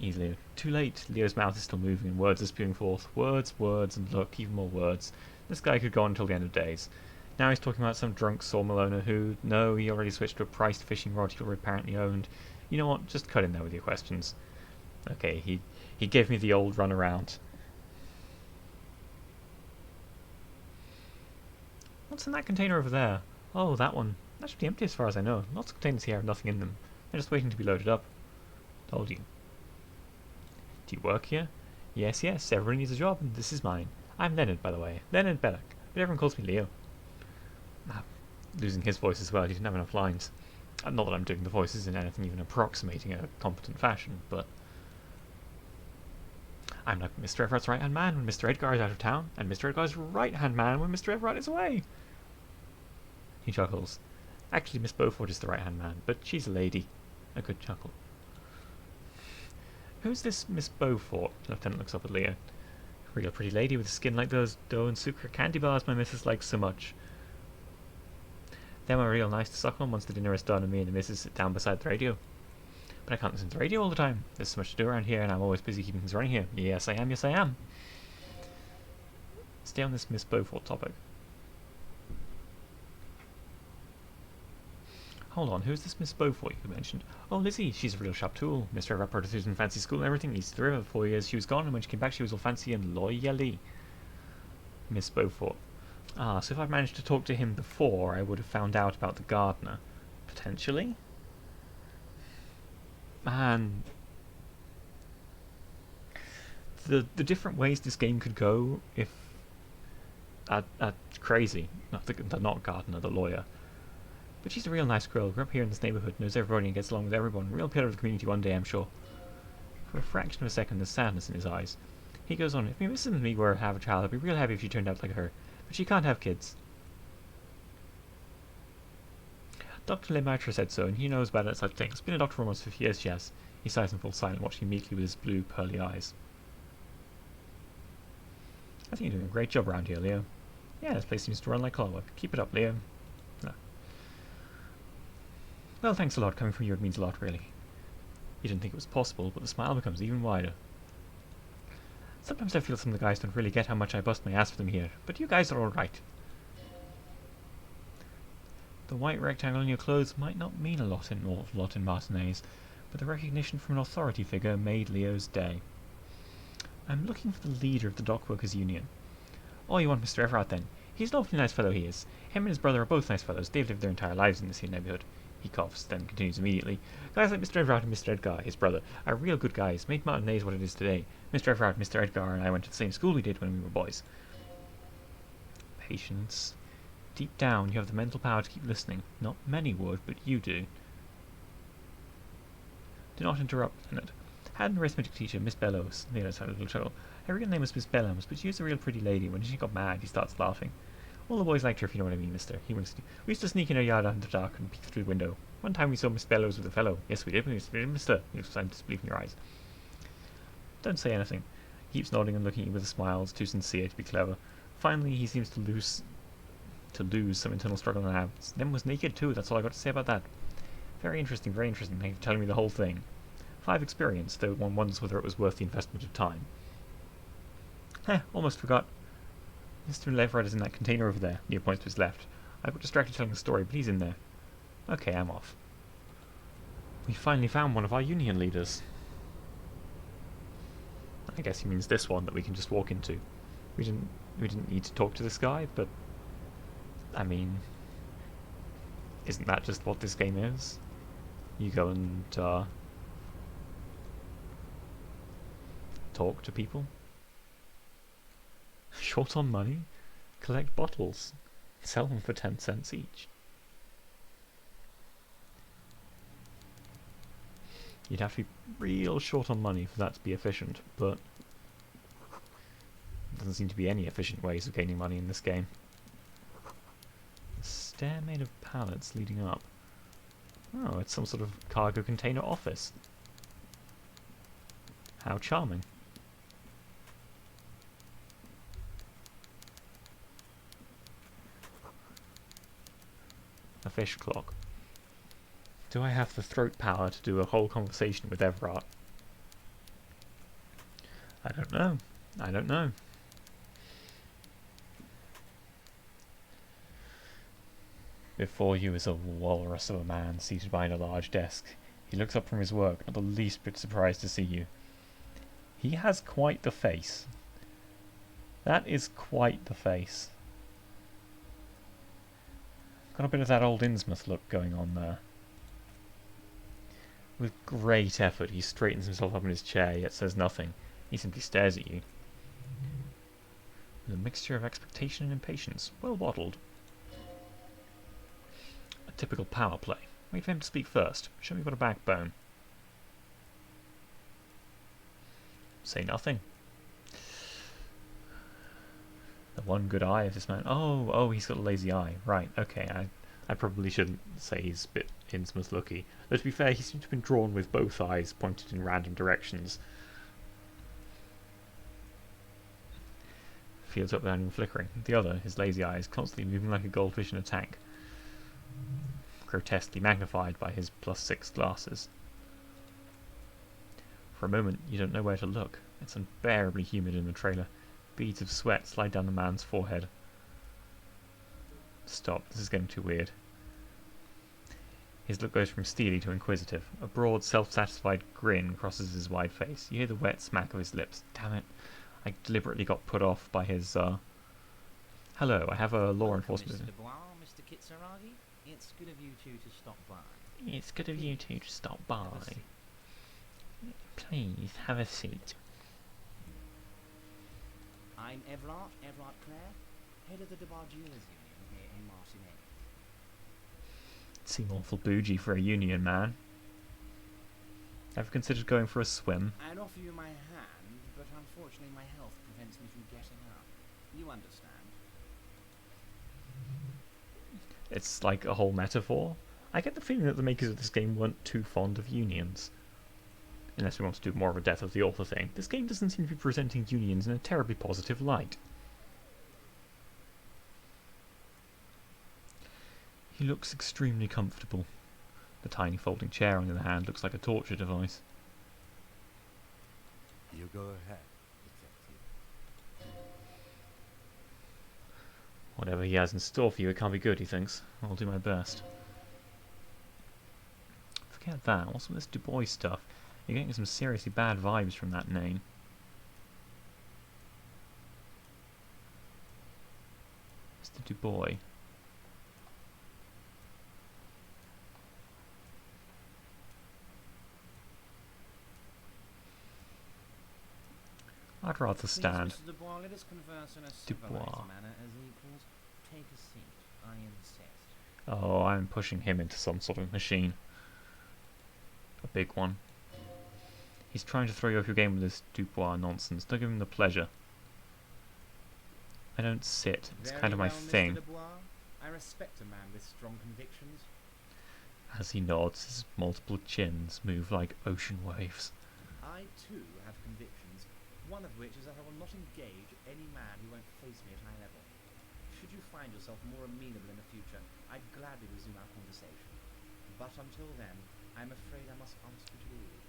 Easily. Too late. Leo's mouth is still moving and words are spewing forth. Words, words, and look, even more words. This guy could go on until the end of days. Now he's talking about some drunk sawmill owner who, no, he already switched to a priced fishing rod he apparently owned. You know what, just cut in there with your questions. Okay, he gave me the old runaround. What's in that container over there? Oh, that one. That should be empty as far as I know. Lots of containers here have nothing in them. They're just waiting to be loaded up. Told you. Do you work here? Yes, yes, everyone needs a job, and this is mine. I'm Leonard, by the way. Leonard Belloc. But everyone calls me Leo. Losing his voice as well, he didn't have enough lines. Not that I'm doing the voices in anything even approximating a competent fashion, but... I'm like Mr. Everard's right-hand man when Mr. Edgar is out of town, and Mr. Edgar's right-hand man when Mr. Everard is away. He chuckles. Actually, Miss Beaufort is the right-hand man, but she's a lady. A good chuckle. Who's this Miss Beaufort? The Lieutenant looks up at Leo. Real pretty lady with skin like those dough and sucre candy bars my missus likes so much. Them are real nice to suck on once the dinner is done and me and the missus sit down beside the radio. But I can't listen to the radio all the time. There's so much to do around here and I'm always busy keeping things running here. Yes, I am. Yes, I am. Stay on this Miss Beaufort topic. Hold on, who's this Miss Beaufort you mentioned? Oh, Lizzie, she's a real sharp tool. Mr. Everard put her in fancy school and everything. East of the river. 4 years she was gone, and when she came back she was all fancy and loyally. Miss Beaufort. Ah, so if I'd managed to talk to him before, I would have found out about the gardener. Potentially? Man. The different ways this game could go if... crazy. Not the not gardener, the lawyer. But she's a real nice girl, grew up here in this neighbourhood, knows everybody and gets along with everyone. Real pillar of the community one day, I'm sure. For a fraction of a second, there's sadness in his eyes. He goes on, if my missus and me were to have a child, I'd be real happy if she turned out like her. But she can't have kids. Dr. Lemaitre said so, and he knows about it such things. Been a doctor for almost 50 years, she has. He sighs and falls silent, watching meekly with his blue, pearly eyes. I think you're doing a great job around here, Leo. Yeah, this place seems to run like clockwork. Keep it up, Leo. No. Well, thanks a lot. Coming from you, it means a lot, really. You didn't think it was possible, but the smile becomes even wider. Sometimes I feel some of the guys don't really get how much I bust my ass for them here, but you guys are alright. The white rectangle in your clothes might not mean a lot in Martinez, but the recognition from an authority figure made Leo's day. I'm looking for the leader of the Dockworkers Union. Oh, you want Mr. Everard then? He's an awfully nice fellow, he is. Him and his brother are both nice fellows. They've lived their entire lives in this here neighbourhood. He coughs, then continues immediately. Guys like Mr. Everard and Mr. Edgar, his brother, are real good guys. Made Martin A's what it is today. Mr. Everard, Mr. Edgar, and I went to the same school we did when we were boys. Patience. Deep down, you have the mental power to keep listening. Not many would, but you do. Do not interrupt, Leonard. Had an arithmetic teacher, Miss Bellows. Leonard had a little chuckle. Her real name was Miss Bellams, but she was a real pretty lady. When she got mad, he starts laughing. All the boys liked her, if you know what I mean, mister. He winks. We used to sneak in her yard after dark and peek through the window. One time we saw Miss Bellows with a fellow. Yes, we did, mister. You have disbelief in your eyes. Don't say anything. He keeps nodding and looking at you with a smile. It's too sincere to be clever. Finally, he seems to lose some internal struggle and habits. Then was naked too. That's all I got to say about that. Very interesting, very interesting. Thank you for telling me the whole thing. 5 experience, though one wonders whether it was worth the investment of time. Almost forgot. Mr. Everard is in that container over there. Near points to his left. I got distracted telling the story, but he's in there. Okay, I'm off. We finally found one of our union leaders. I guess he means this one that we can just walk into. We didn't need to talk to this guy, but I mean, isn't that just what this game is? You go and talk to people. Short on money? Collect bottles. Sell them for 10 cents each. You'd have to be real short on money for that to be efficient, but there doesn't seem to be any efficient ways of gaining money in this game. A stair made of pallets leading up. Oh, it's some sort of cargo container office. How charming. A fish clock. Do I have the throat power to do a whole conversation with Everard? I don't know. I don't know. Before you is a walrus of a man seated behind a large desk. He looks up from his work, not the least bit surprised to see you. He has quite the face. That is quite the face. Got a bit of that old Innsmouth look going on there. With great effort, he straightens himself up in his chair, yet says nothing. He simply stares at you. With a mixture of expectation and impatience, well bottled. A typical power play. Wait for him to speak first. Show me you've got a backbone. Say nothing. The one good eye of this man. Oh, he's got a lazy eye. Right, okay, I probably shouldn't say he's a bit Innsmouth looky. But to be fair, he seems to have been drawn with both eyes pointed in random directions. Feels up down and flickering. The other, his lazy eye, is constantly moving like a goldfish in a tank. Grotesquely magnified by his +6 glasses. For a moment, you don't know where to look. It's unbearably humid in the trailer. Beads of sweat slide down the man's forehead. Stop, this is getting too weird. His look goes from steely to inquisitive. A broad, self-satisfied grin crosses his wide face. You hear the wet smack of his lips. Damn it. I deliberately got put off by his, Hello, I have a law enforcement... Mr. Dubois, Mr. Kitsuragi, it's good of you two to stop by. It's good of you two to stop by. Please, have a seat. I'm Everard Clare, head of the Dubois Jewelers Union here in Marcinelle. Seem awful bougie for a union man. Ever considered going for a swim? I'd offer you my hand, but unfortunately my health prevents me from getting up. You understand? It's like a whole metaphor. I get the feeling that the makers of this game weren't too fond of unions. Unless we want to do more of a death of the author thing. This game doesn't seem to be presenting unions in a terribly positive light. He looks extremely comfortable. The tiny folding chair, on the other hand, looks like a torture device. You go ahead, detective. Whatever he has in store for you, it can't be good, he thinks. I'll do my best. Forget that. What's with this Du Bois stuff? You're getting some seriously bad vibes from that name. Mr. Du Bois. I'd rather Please, stand. Mr. Dubois, let us converse in a Dubois. civilized manner as equals. Take a seat, I insist. Oh, I'm pushing him into some sort of machine. A big one. He's trying to throw you off your game with this Dubois nonsense. Don't give him the pleasure. I don't sit. It's Very kind of my well, thing. Mr. Dubois. I respect a man with strong convictions. As he nods, his multiple chins move like ocean waves. I, too, have convictions, one of which is that I will not engage any man who won't face me at high level. Should you find yourself more amenable in the future, I'd gladly resume our conversation. But until then, I'm afraid I must ask you to leave.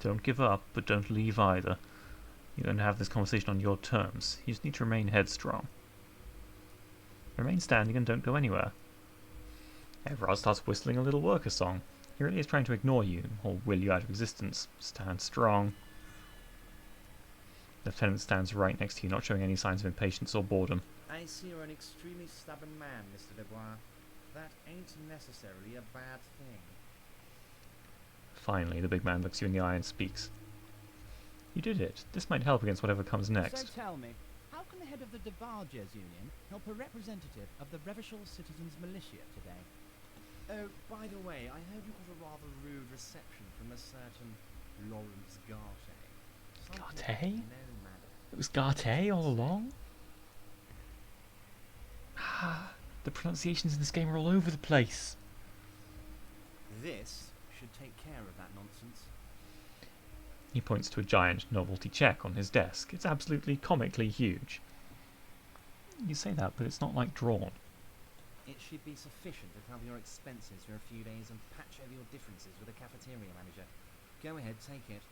Don't give up, but don't leave either. You're going to have this conversation on your terms. You just need to remain headstrong. Remain standing and don't go anywhere. Everard starts whistling a little worker song. He really is trying to ignore you, or will you out of existence. Stand strong. The lieutenant stands right next to you, not showing any signs of impatience or boredom. I see you're an extremely stubborn man, Mr. Dubois. That ain't necessarily a bad thing. Finally, the big man looks you in the eye and speaks. You did it. This might help against whatever comes next. So tell me, how can the head of the Debarges Union help a representative of the Revachol Citizens Militia today? Oh, by the way, I heard you got a rather rude reception from a certain Lawrence Garte. Garte? No, madam. It was Garte all along? The pronunciations in this game are all over the place. This should take care of that nonsense. He points to a giant novelty check on his desk. It's absolutely comically huge. You say that, but it's not like drawn. It should be sufficient to cover your expenses for a few days and patch over your differences with the cafeteria manager. Go ahead, take it.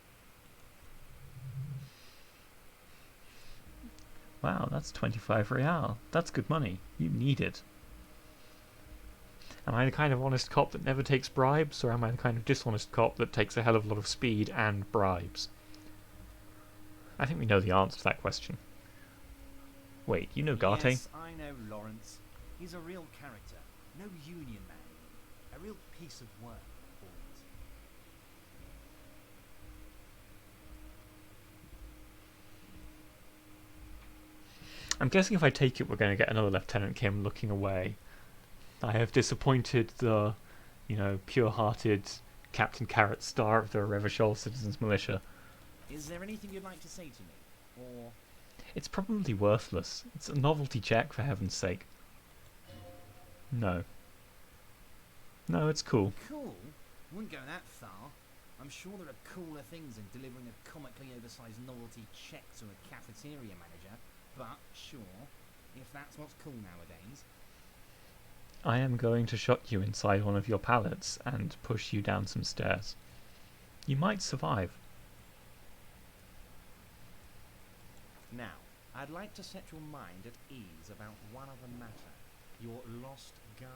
Wow, that's 25 real. That's good money. You need it. Am I the kind of honest cop that never takes bribes, or am I the kind of dishonest cop that takes a hell of a lot of speed and bribes? I think we know the answer to that question. Wait, you know Garte? Yes, I know Lawrence. He's a real character. No union man. A real piece of work, always. I'm guessing if I take it, we're going to get another Lieutenant Kim looking away. I have disappointed the, pure-hearted Captain Carrot Star of the Revachol Citizens Militia. Is there anything you'd like to say to me? Or... It's probably worthless. It's a novelty check, for heaven's sake. No. No, it's cool. Cool? Wouldn't go that far. I'm sure there are cooler things than delivering a comically oversized novelty check to a cafeteria manager. But, sure, if that's what's cool nowadays. I am going to shut you inside one of your pallets and push you down some stairs. You might survive. Now, I'd like to set your mind at ease about one other matter. Your lost gun.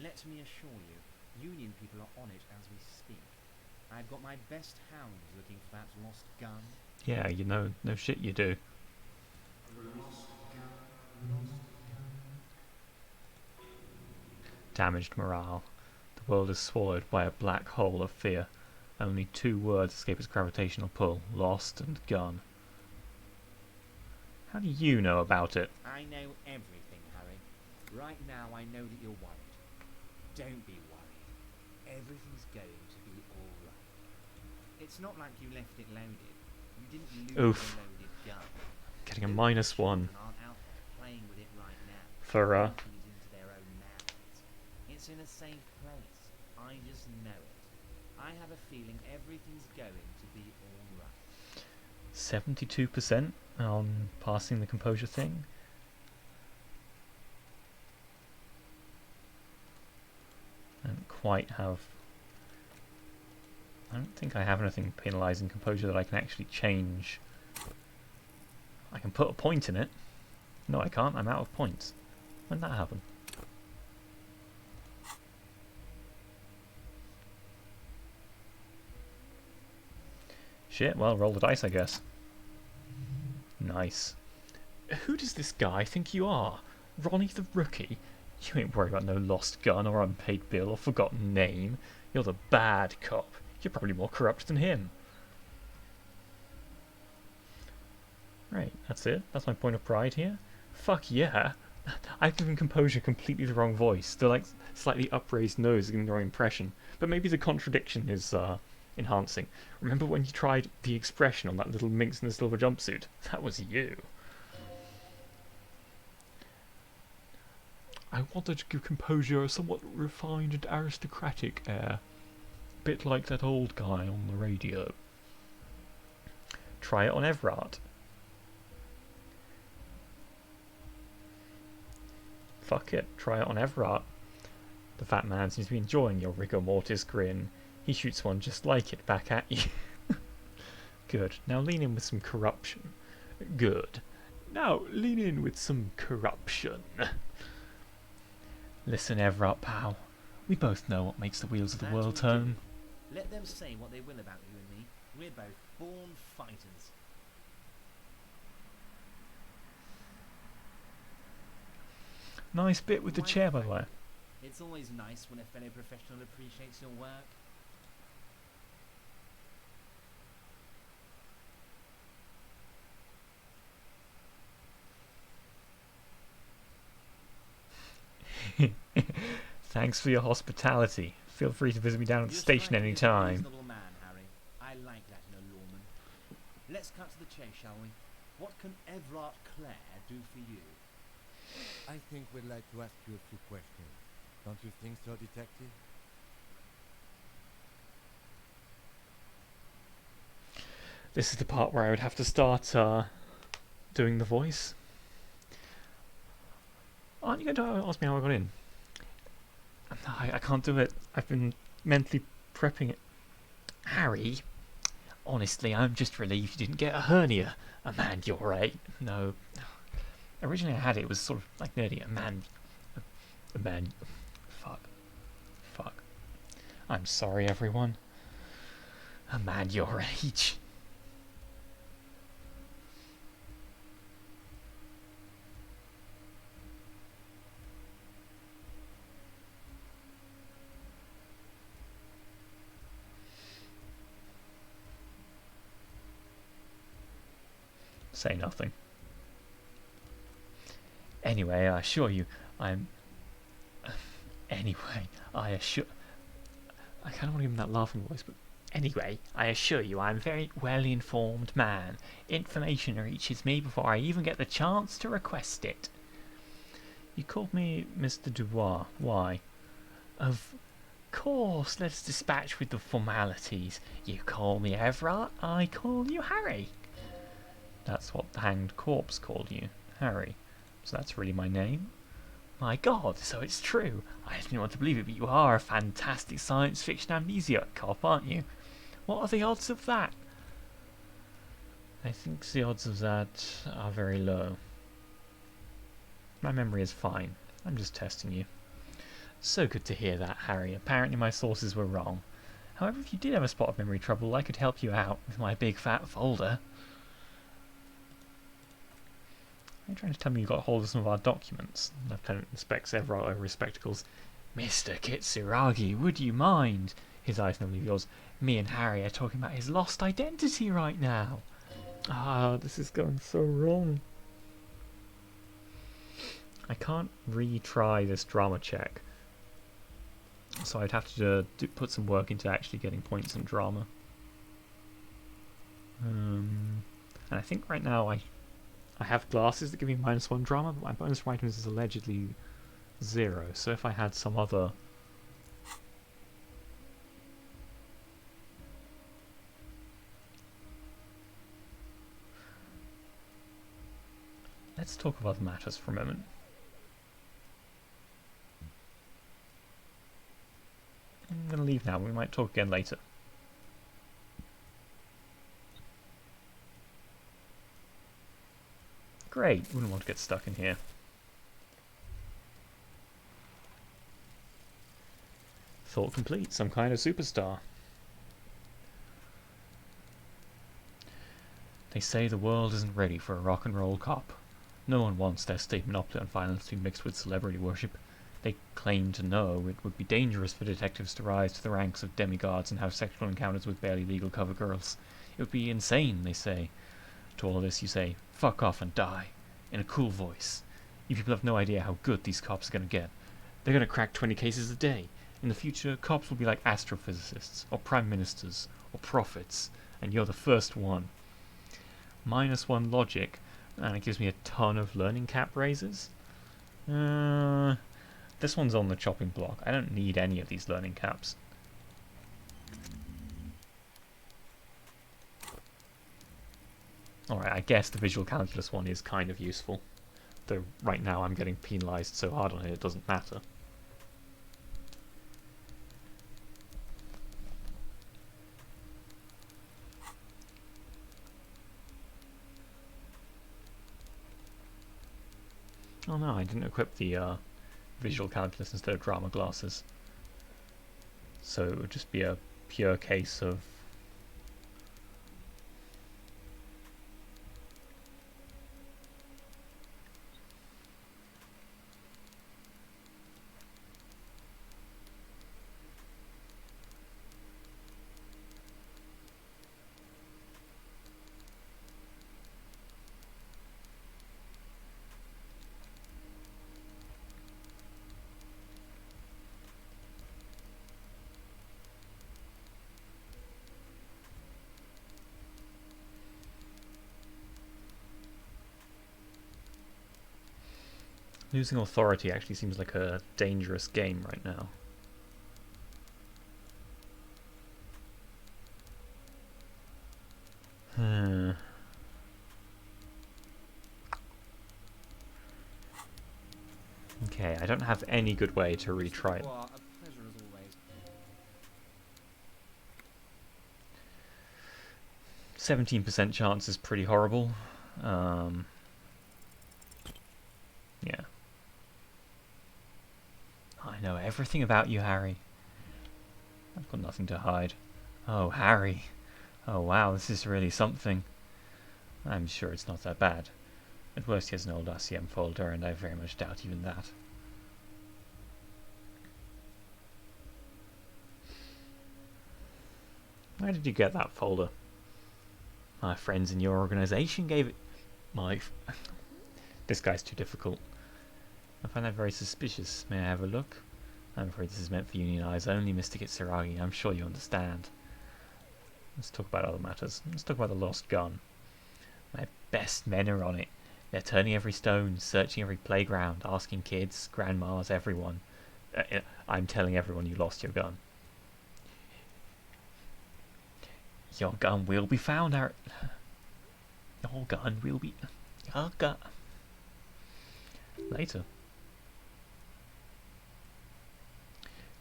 Let me assure you, Union people are on it as we speak. I've got my best hounds looking for that lost gun. Yeah, no shit you do. Damaged morale. The world is swallowed by a black hole of fear. Only 2 words escape its gravitational pull. Lost and gun. How do you know about it? I know everything, Harry. Right now I know that you're worried. Don't be worried. Everything's going to be alright. It's not like you left it loaded. You didn't lose Oof. a loaded gun. Getting a The -1 children aren't out there playing with it right now. for Dumping it into their own mouths. It's in a safe place. I just know it. I have a feeling everything's going to be alright. 72% on passing the composure thing. I don't quite have... I don't think I have anything penalising composure that I can actually change. I can put a point in it. No, I can't. I'm out of points. When did that happen? Shit, well, roll the dice, I guess. Nice. Who does this guy think you are? Ronnie the Rookie? You ain't worried about no lost gun or unpaid bill or forgotten name. You're the bad cop. You're probably more corrupt than him. Right, that's it. That's my point of pride here. Fuck yeah. I've given Composure completely the wrong voice. The like slightly upraised nose is giving the wrong impression. But maybe the contradiction is enhancing. Remember when you tried the expression on that little minx in the silver jumpsuit? That was you. I wanted to give Composure a somewhat refined and aristocratic air. Bit like that old guy on the radio. Try it on Everard. Fuck it, try it on Everard. The fat man seems to be enjoying your rigor mortis grin. He shoots one just like it back at you. Good. Now lean in with some corruption. Good. Now lean in with some corruption. Listen, Everard, pal. We both know what makes the wheels of the That world we turn. do. Let them say what they will about you and me. We're both born fighters. Nice bit with the Why chair, by the thank way. you. It's always nice when a fellow professional appreciates your work. Thanks for your hospitality. Feel free to visit me down at the You station strike me any as a time. reasonable man, Harry. I like that in a lawman. Let's cut to the chase, shall we? What can Everard Clare do for you? I think we'd like to ask you a few questions. Don't you think so, Detective? This is the part where I would have to start doing the voice. Aren't you going to ask me how I got in? No, I can't do it. I've been mentally prepping it. Harry, honestly, I'm just relieved you didn't get a hernia. A man your age. No. Originally I had it was sort of like nerdy. A man. Fuck. I'm sorry, everyone. A man your age. Say nothing. Anyway, I assure you, I'm... Anyway, I kind of want to give him that laughing voice, but... Anyway, I assure you, I'm a very well-informed man. Information reaches me before I even get the chance to request it. You called me Mr. Dubois. Why? Of course, let's dispatch with the formalities. You call me Everard, I call you Harry. That's what the hanged corpse called you, Harry. So that's really my name? My God, so it's true. I didn't want to believe it, but you are a fantastic science fiction amnesia cop, aren't you? What are the odds of that? I think the odds of that are very low. My memory is fine. I'm just testing you. So good to hear that, Harry. Apparently my sources were wrong. However, if you did have a spot of memory trouble, I could help you out with my big fat folder. Are you trying to tell me you got hold of some of our documents? Lieutenant inspects Everard over his spectacles. Mr. Kitsuragi, would you mind? His eyes never leave yours. Me and Harry are talking about his lost identity right now. Ah, this is going so wrong. I can't retry this drama check. So I'd have to put some work into actually getting points in drama. And I think right now I have glasses that give me -1 drama, but my bonus for items is allegedly 0. So if I had some other... Let's talk of other matters for a moment. I'm going to leave now, but we might talk again later. Great, wouldn't want to get stuck in here. Thought complete, some kind of superstar. They say the world isn't ready for a rock and roll cop. No one wants their state monopoly on violence to be mixed with celebrity worship. They claim to know it would be dangerous for detectives to rise to the ranks of demigods and have sexual encounters with barely legal cover girls. It would be insane, they say. To all this you say, fuck off and die, in a cool voice. You people have no idea how good these cops are going to get. They're going to crack 20 cases a day. In the future, cops will be like astrophysicists, or prime ministers, or prophets, and you're the first one. -1 logic, and it gives me a ton of learning cap raises. This one's on the chopping block. I don't need any of these learning caps. Alright, I guess the visual calculus one is kind of useful. Though right now I'm getting penalised so hard on it doesn't matter. Oh no, I didn't equip the visual calculus instead of drama glasses. So it would just be a pure case of losing authority actually seems like a dangerous game right now. Okay, I don't have any good way to retry it. Well, a pleasure as always. 17% chance is pretty horrible. Yeah. I know everything about you, Harry. I've got nothing to hide. Oh, Harry. Oh, wow, this is really something. I'm sure it's not that bad. At worst, he has an old RCM folder, and I very much doubt even that. Where did you get that folder? My friends in your organisation gave it... This guy's too difficult. I find that very suspicious. May I have a look? I'm afraid this is meant for Union eyes only, Mr. Kitsuragi. I'm sure you understand. Let's talk about other matters. Let's talk about the lost gun. My best men are on it. They're turning every stone, searching every playground, asking kids, grandmas, everyone. I'm telling everyone you lost your gun. Your gun will be found, Your gun will be... Your gun... Later.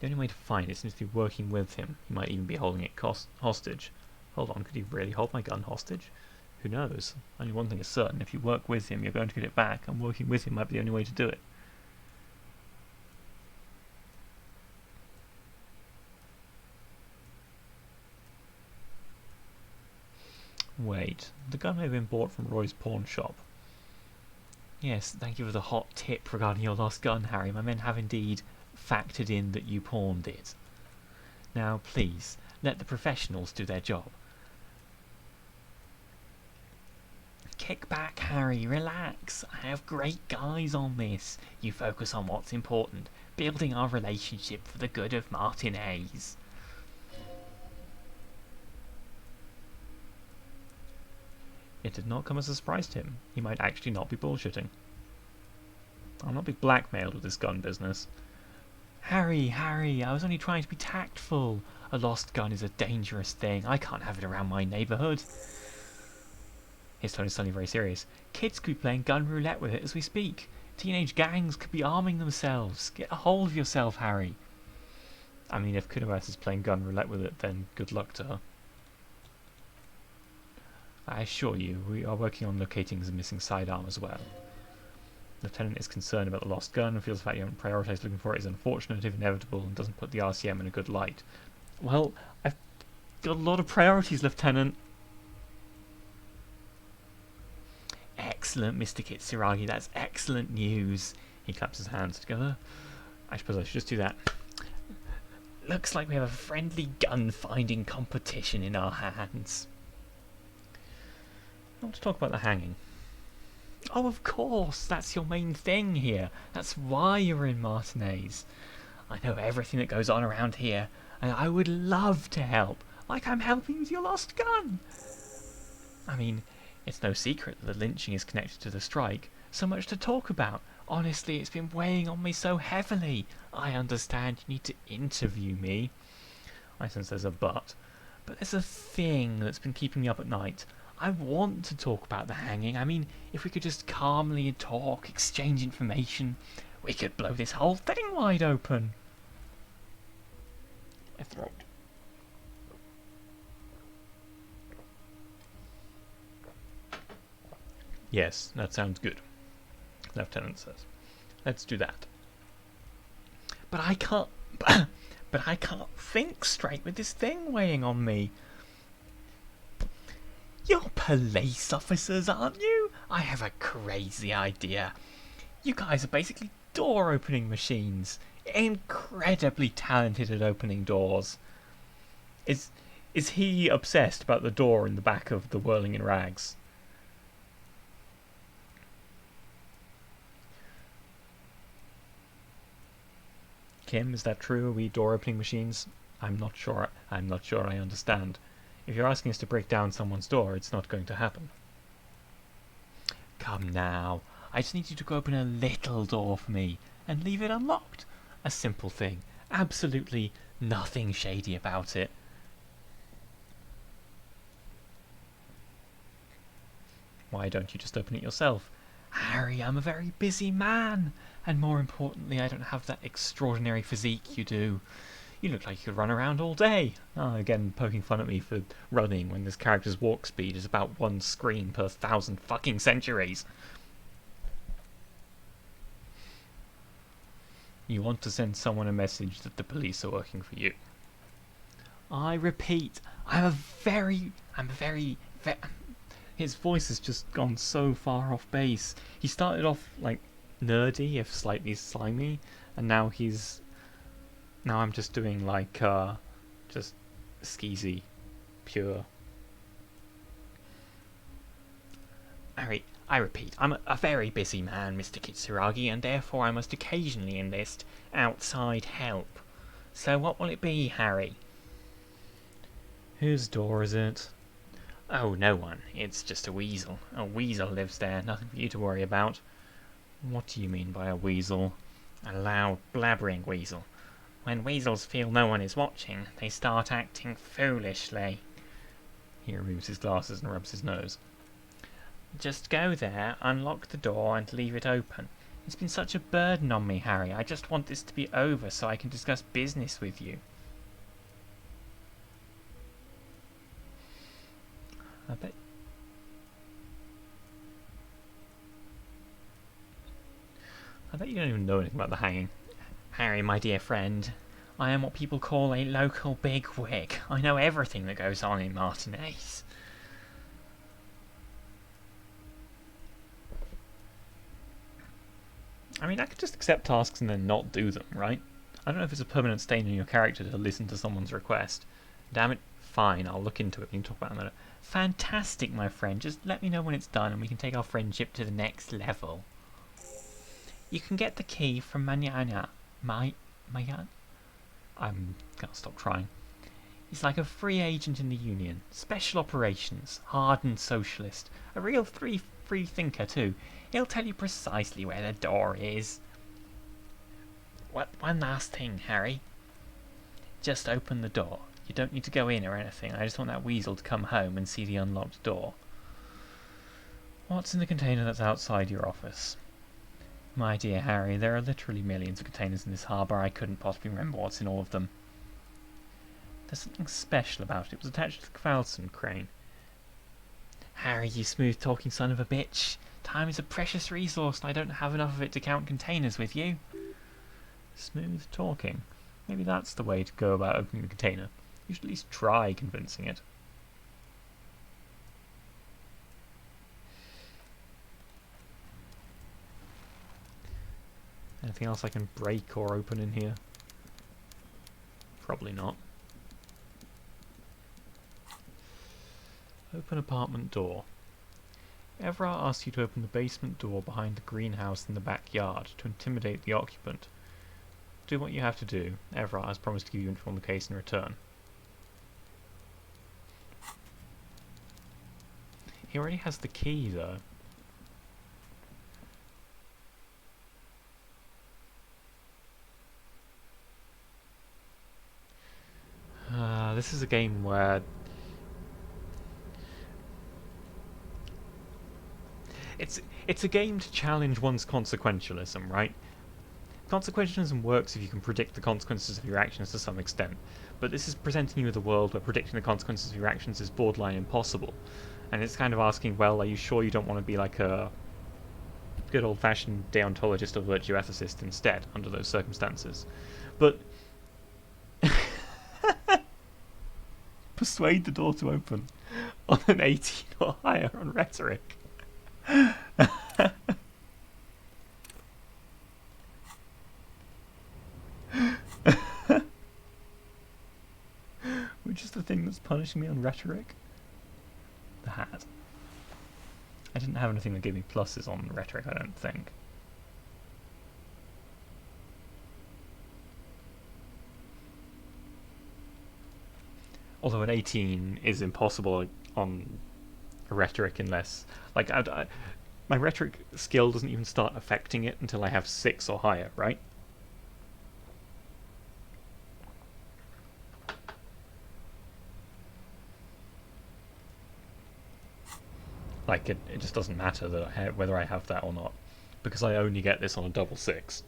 The only way to find it seems to be working with him. He might even be holding it hostage. Hold on, could he really hold my gun hostage? Who knows? Only one thing is certain. If you work with him, you're going to get it back, and working with him might be the only way to do it. Wait, the gun may have been bought from Roy's pawn shop. Yes, thank you for the hot tip regarding your lost gun, Harry. My men have indeed factored in that you pawned it. Now, please, let the professionals do their job. Kick back, Harry, relax. I have great guys on this. You focus on what's important, building our relationship for the good of Martin Hayes. It did not come as a surprise to him. He might actually not be bullshitting. I'll not be blackmailed with this gun business. Harry, I was only trying to be tactful. A lost gun is a dangerous thing. I can't have it around my neighbourhood. His tone is suddenly very serious. Kids could be playing gun roulette with it as we speak. Teenage gangs could be arming themselves. Get a hold of yourself, Harry. I mean, if Kunibas is playing gun roulette with it, then good luck to her. I assure you, we are working on locating his missing sidearm as well. Lieutenant is concerned about the lost gun and feels the fact you haven't prioritised looking for it is unfortunate, if inevitable, and doesn't put the RCM in a good light. Well, I've got a lot of priorities, Lieutenant. Excellent, Mr. Kitsuragi, that's excellent news. He claps his hands together. I suppose I should just do that. Looks like we have a friendly gun-finding competition in our hands. I want to talk about the hanging. Oh, of course, that's your main thing here. That's why you're in Martinez. I know everything that goes on around here, and I would love to help, like I'm helping with your lost gun. I mean, it's no secret that the lynching is connected to the strike. So much to talk about. Honestly, it's been weighing on me so heavily. I understand you need to interview me. I sense there's a but. But there's a thing that's been keeping me up at night. I want to talk about the hanging. I mean, if we could just calmly talk, exchange information, we could blow this whole thing wide open. My throat. Yes, that sounds good, Lieutenant says. Let's do that. But I can't... but I can't think straight with this thing weighing on me. You're police officers, aren't you? I have a crazy idea. You guys are basically door-opening machines. Incredibly talented at opening doors. Is he obsessed about the door in the back of the Whirling in Rags? Kim, is that true? Are we door-opening machines? I'm not sure. I'm not sure I understand. If you're asking us to break down someone's door, it's not going to happen. Come now. I just need you to go open a little door for me and leave it unlocked. A simple thing. Absolutely nothing shady about it. Why don't you just open it yourself? Harry, I'm a very busy man. And more importantly, I don't have that extraordinary physique you do. You look like you could run around all day. Oh, again, poking fun at me for running when this character's walk speed is about 1 screen per 1,000 fucking centuries. You want to send someone a message that the police are working for you. I repeat, his voice has just gone so far off base. He started off like nerdy, if slightly slimy, and now I'm just doing like just skeezy, pure. Harry, I repeat, I'm a very busy man, Mr. Kitsuragi, and therefore I must occasionally enlist outside help. So what will it be, Harry? Whose door is it? Oh, no one. It's just a weasel. A weasel lives there, nothing for you to worry about. What do you mean by a weasel? A loud, blabbering weasel. When weasels feel no one is watching, they start acting foolishly. He removes his glasses and rubs his nose. Just go there, unlock the door, and leave it open. It's been such a burden on me, Harry. I just want this to be over so I can discuss business with you. I bet you don't even know anything about the hanging. Harry, my dear friend, I am what people call a local bigwig. I know everything that goes on in Martinez. I mean, I could just accept tasks and then not do them, right? I don't know if it's a permanent stain in your character to listen to someone's request. Damn it, fine, I'll look into it. We can talk about it in a minute. Fantastic, my friend. Just let me know when it's done and we can take our friendship to the next level. You can get the key from Mañana. Mayan? I'm gonna stop trying. He's like a free agent in the Union. Special operations. Hardened socialist. A real free thinker, too. He'll tell you precisely where the door is. One last thing, Harry. Just open the door. You don't need to go in or anything. I just want that weasel to come home and see the unlocked door. What's in the container that's outside your office? My dear Harry, there are literally millions of containers in this harbour. I couldn't possibly remember what's in all of them. There's something special about it. It was attached to the Kvalson crane. Harry, you smooth-talking son of a bitch. Time is a precious resource, and I don't have enough of it to count containers with you. Smooth-talking. Maybe that's the way to go about opening the container. You should at least try convincing it. Anything else I can break or open in here? Probably not. Open apartment door. Everard asks you to open the basement door behind the greenhouse in the backyard to intimidate the occupant. Do what you have to do. Everard has promised to give you info on the case in return. He already has the key, though. This is a game where it's a game to challenge one's consequentialism, right? Consequentialism works if you can predict the consequences of your actions to some extent, but this is presenting you with a world where predicting the consequences of your actions is borderline impossible. And it's kind of asking, well, are you sure you don't want to be like a good old-fashioned deontologist or virtue ethicist instead, under those circumstances? But persuade the door to open on an 18 or higher on rhetoric. Which is the thing that's punishing me on rhetoric? The hat. I didn't have anything that gave me pluses on rhetoric, I don't think. Although an 18 is impossible on rhetoric unless... Like, my rhetoric skill doesn't even start affecting it until I have 6 or higher, right? Like, it just doesn't matter that whether I have that or not, because I only get this on a double 6.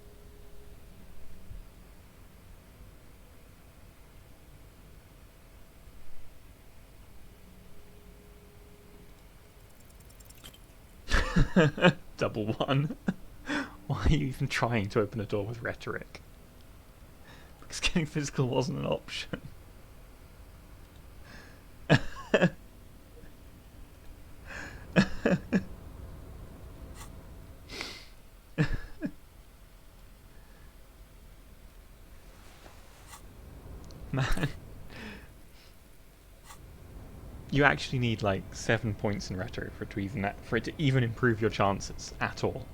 Double 1. Why are you even trying to open a door with rhetoric? Because getting physical wasn't an option. Man. You actually need like 7 points in rhetoric for it to even improve your chances at all.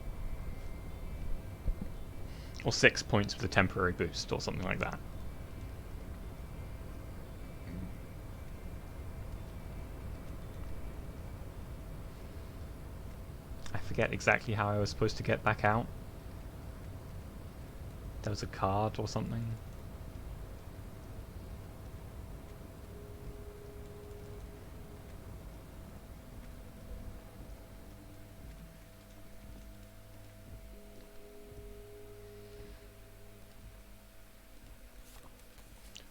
Or 6 points with a temporary boost or something like that. I forget exactly how I was supposed to get back out. There was a card or something.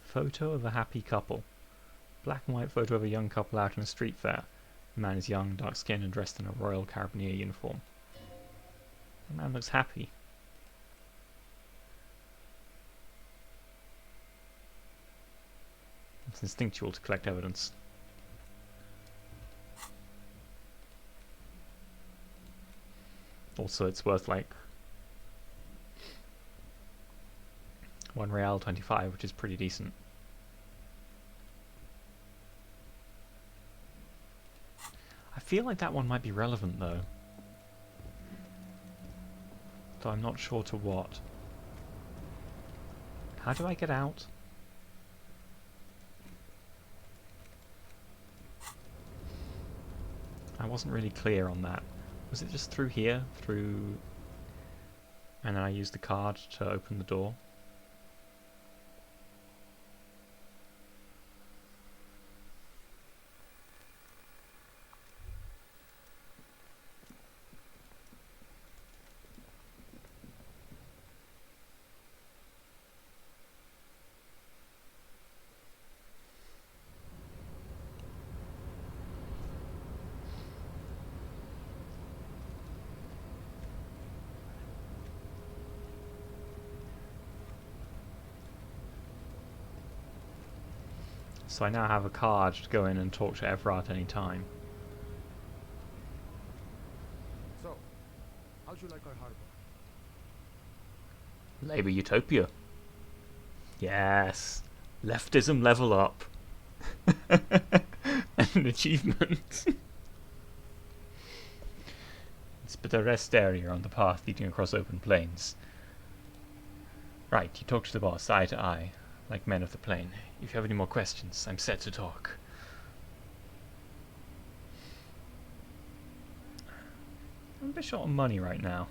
Photo of a happy couple. Black and white photo of a young couple out on a street fair. The man is young, dark skinned and dressed in a Royal Carabinier uniform. The man looks happy. It's instinctual to collect evidence. Also, it's worth like 1 real 25, which is pretty decent. I feel like that one might be relevant though. Though I'm not sure to what. How do I get out? I wasn't really clear on that. Was it just through here? Through... And then I used the card to open the door? So I now have a card to go in and talk to Everard any time. So, how'd you like our harbor? Labour utopia. Yes. Leftism level up. An achievement. It's but a rest area on the path leading across open plains. Right, you talk to the boss eye to eye, like men of the plain. If you have any more questions, I'm set to talk. I'm a bit short on money right now.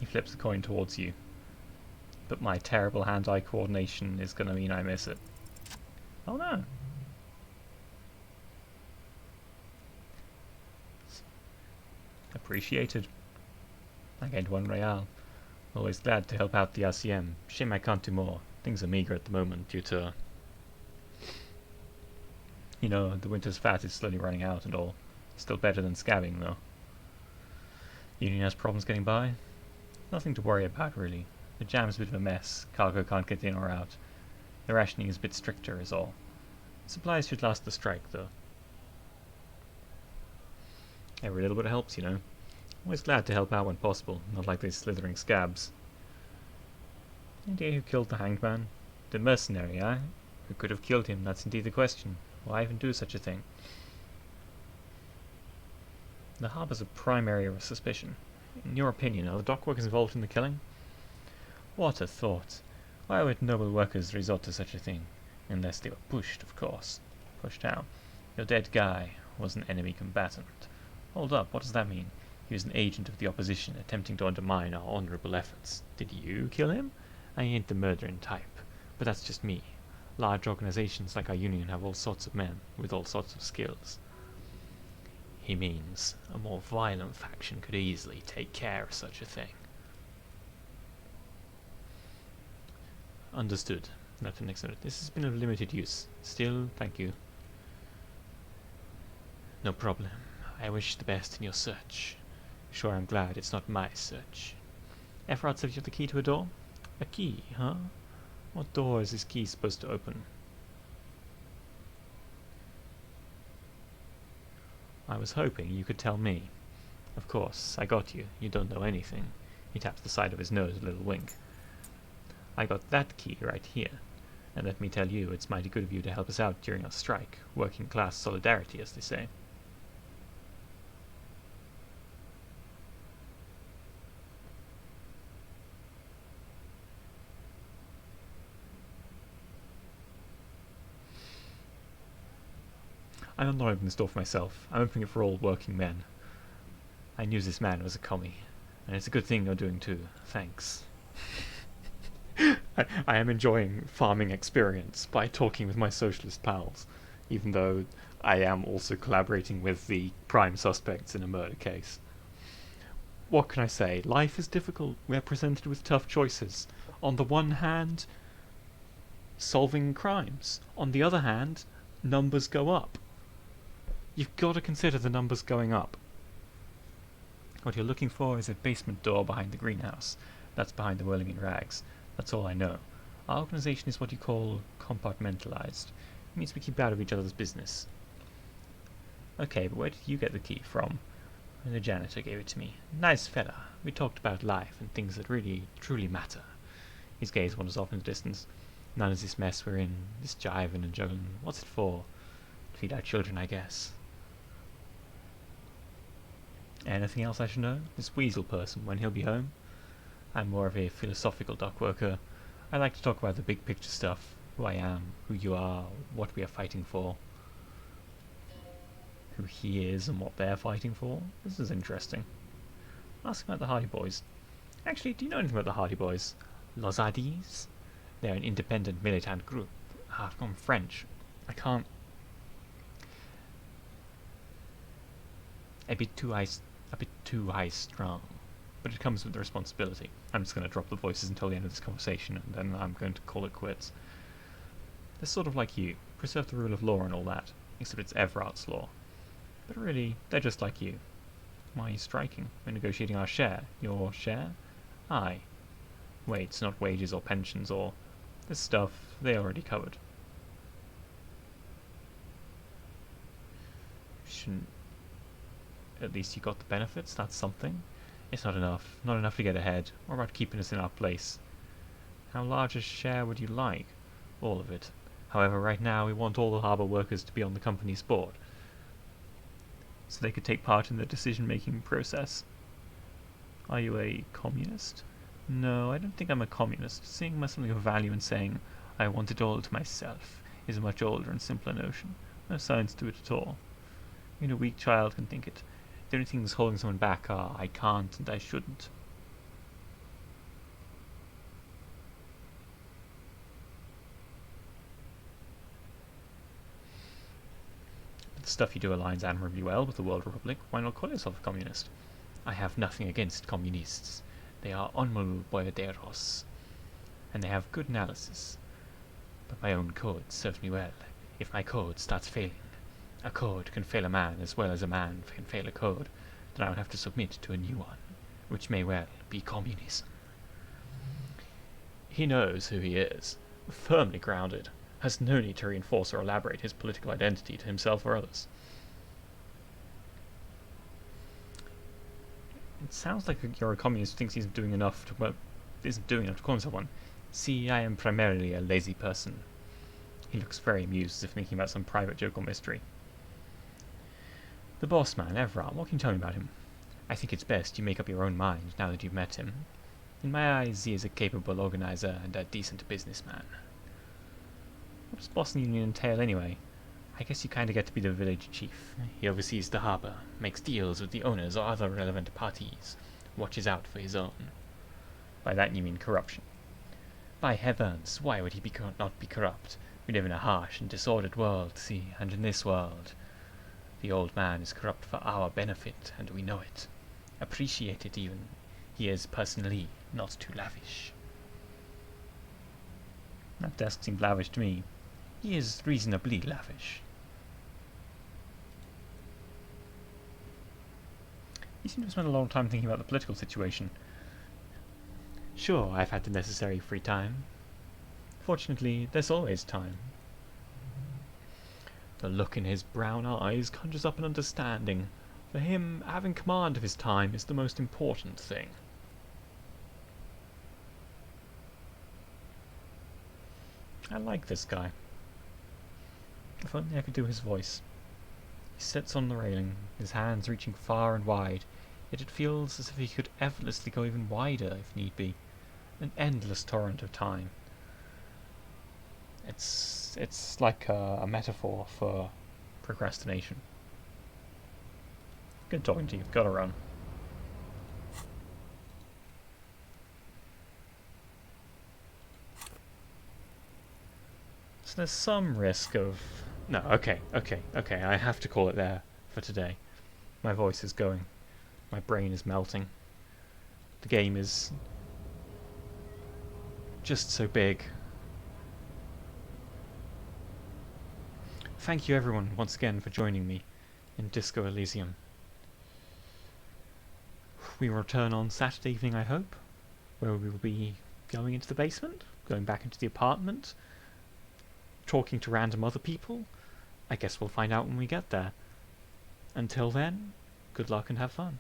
He flips the coin towards you, but my terrible hand-eye coordination is going to mean I miss it. Oh no! Appreciated. I gained 1 real. Always glad to help out the RCM. Shame I can't do more. Things are meagre at the moment due to... You know, the winter's fat is slowly running out and all. Still better than scabbing, though. Union has problems getting by? Nothing to worry about, really. The jam's a bit of a mess. Cargo can't get in or out. The rationing is a bit stricter, is all. Supplies should last the strike, though. Every little bit helps, you know. Always glad to help out when possible, not like these slithering scabs. Idea who killed the hanged man? The mercenary, eh? Who could have killed him? That's indeed the question. Why even do such a thing? The harbour's a prime area of suspicion. In your opinion, are the dockworkers involved in the killing? What a thought. Why would noble workers resort to such a thing? Unless they were pushed, of course. Pushed how? Your dead guy was an enemy combatant. Hold up, what does that mean? He was an agent of the opposition attempting to undermine our honourable efforts. Did you kill him? I ain't the murdering type, but that's just me. Large organisations like our union have all sorts of men with all sorts of skills. He means a more violent faction could easily take care of such a thing. Understood. Note the next note. This has been of limited use. Still, thank you. No problem. I wish the best in your search. Sure, I'm glad it's not my search. Efrat said you have the key to a door? A key, huh? What door is this key supposed to open? I was hoping you could tell me. Of course, I got you. You don't know anything. He taps the side of his nose, a little wink. I got that key right here. And let me tell you, it's mighty good of you to help us out during our strike. Working class solidarity, as they say. I'm not opening this door for myself. I'm opening it for all working men. I knew this man was a commie, and it's a good thing you're doing too. Thanks. I am enjoying farming experience by talking with my socialist pals, even though I am also collaborating with the prime suspects in a murder case. What can I say? Life is difficult. We are presented with tough choices. On the one hand, solving crimes. On the other hand, numbers go up. You've got to consider the numbers going up. What you're looking for is a basement door behind the greenhouse. That's behind the whirling in rags. That's all I know. Our organisation is what you call compartmentalised. It means we keep out of each other's business. Okay, but where did you get the key from? The janitor gave it to me. Nice fella. We talked about life and things that really, truly matter. His gaze wanders off in the distance. None of this mess we're in, this jiving and juggling. What's it for? To feed our children, I guess. Anything else I should know? This weasel person, when he'll be home? I'm more of a philosophical dock worker. I like to talk about the big picture stuff. Who I am, who you are, what we are fighting for. Who he is and what they're fighting for. This is interesting. Ask about the Hardy Boys. Actually, do you know anything about the Hardy Boys? Los Hardis? They're an independent militant group. I've gone French. I can't... A bit too high strung. But it comes with the responsibility. I'm just going to drop the voices until the end of this conversation, and then I'm going to call it quits. They're sort of like you. Preserve the rule of law and all that. Except it's Everart's law. But really, they're just like you. Why are you striking? We're negotiating our share. Your share? Aye. Wait, it's not wages or pensions or... This stuff, they already covered. Shouldn't... At least you got the benefits, that's something. It's not enough. Not enough to get ahead. What about keeping us in our place? How large a share would you like? All of it. However, right now we want all the harbour workers to be on the company's board, so they could take part in the decision-making process. Are you a communist? No, I don't think I'm a communist. Seeing something of value in saying, I want it all to myself, is a much older and simpler notion. No science to it at all. Even a weak child can think it. The only things holding someone back are, I can't and I shouldn't. But the stuff you do aligns admirably well with the World Republic. Why not call yourself a communist? I have nothing against communists. They are honorable boyaderos, and they have good analysis. But my own code serves me well. If my code starts failing, a code can fail a man as well as a man can fail a code, then I will have to submit to a new one, which may well be communism. He knows who he is, firmly grounded, has no need to reinforce or elaborate his political identity to himself or others. It sounds like you're a communist who thinks he's doing enough to, well, isn't doing enough to call himself one. See, I am primarily a lazy person. He looks very amused, as if thinking about some private joke or mystery. The boss man, Evram, what can you tell me about him? I think it's best you make up your own mind now that you've met him. In my eyes, he is a capable organizer and a decent businessman. What does boss union entail anyway? I guess you kinda get to be the village chief. He oversees the harbour, makes deals with the owners or other relevant parties, watches out for his own. By that you mean corruption. By heavens, why would he not be corrupt? We live in a harsh and disordered world, see, and in this world, the old man is corrupt for our benefit, and we know it. Appreciate it even. He is personally not too lavish. That desk seemed lavish to me. He is reasonably lavish. You seem to have spent a long time thinking about the political situation. Sure, I've had the necessary free time. Fortunately, there's always time. The look in his brown eyes conjures up an understanding. For him, having command of his time is the most important thing. I like this guy. If only I could do his voice. He sits on the railing, his hands reaching far and wide, yet it feels as if he could effortlessly go even wider if need be. An endless torrent of time. It's like a metaphor for procrastination. Good talking to you. Gotta run. So there's some risk of... No, okay, I have to call it there for today. My voice is going. My brain is melting. The game is just so big. Thank you everyone once again for joining me in Disco Elysium. We will return on Saturday evening, I hope, where we will be going into the basement, going back into the apartment, talking to random other people. I guess we'll find out when we get there. Until then, good luck and have fun.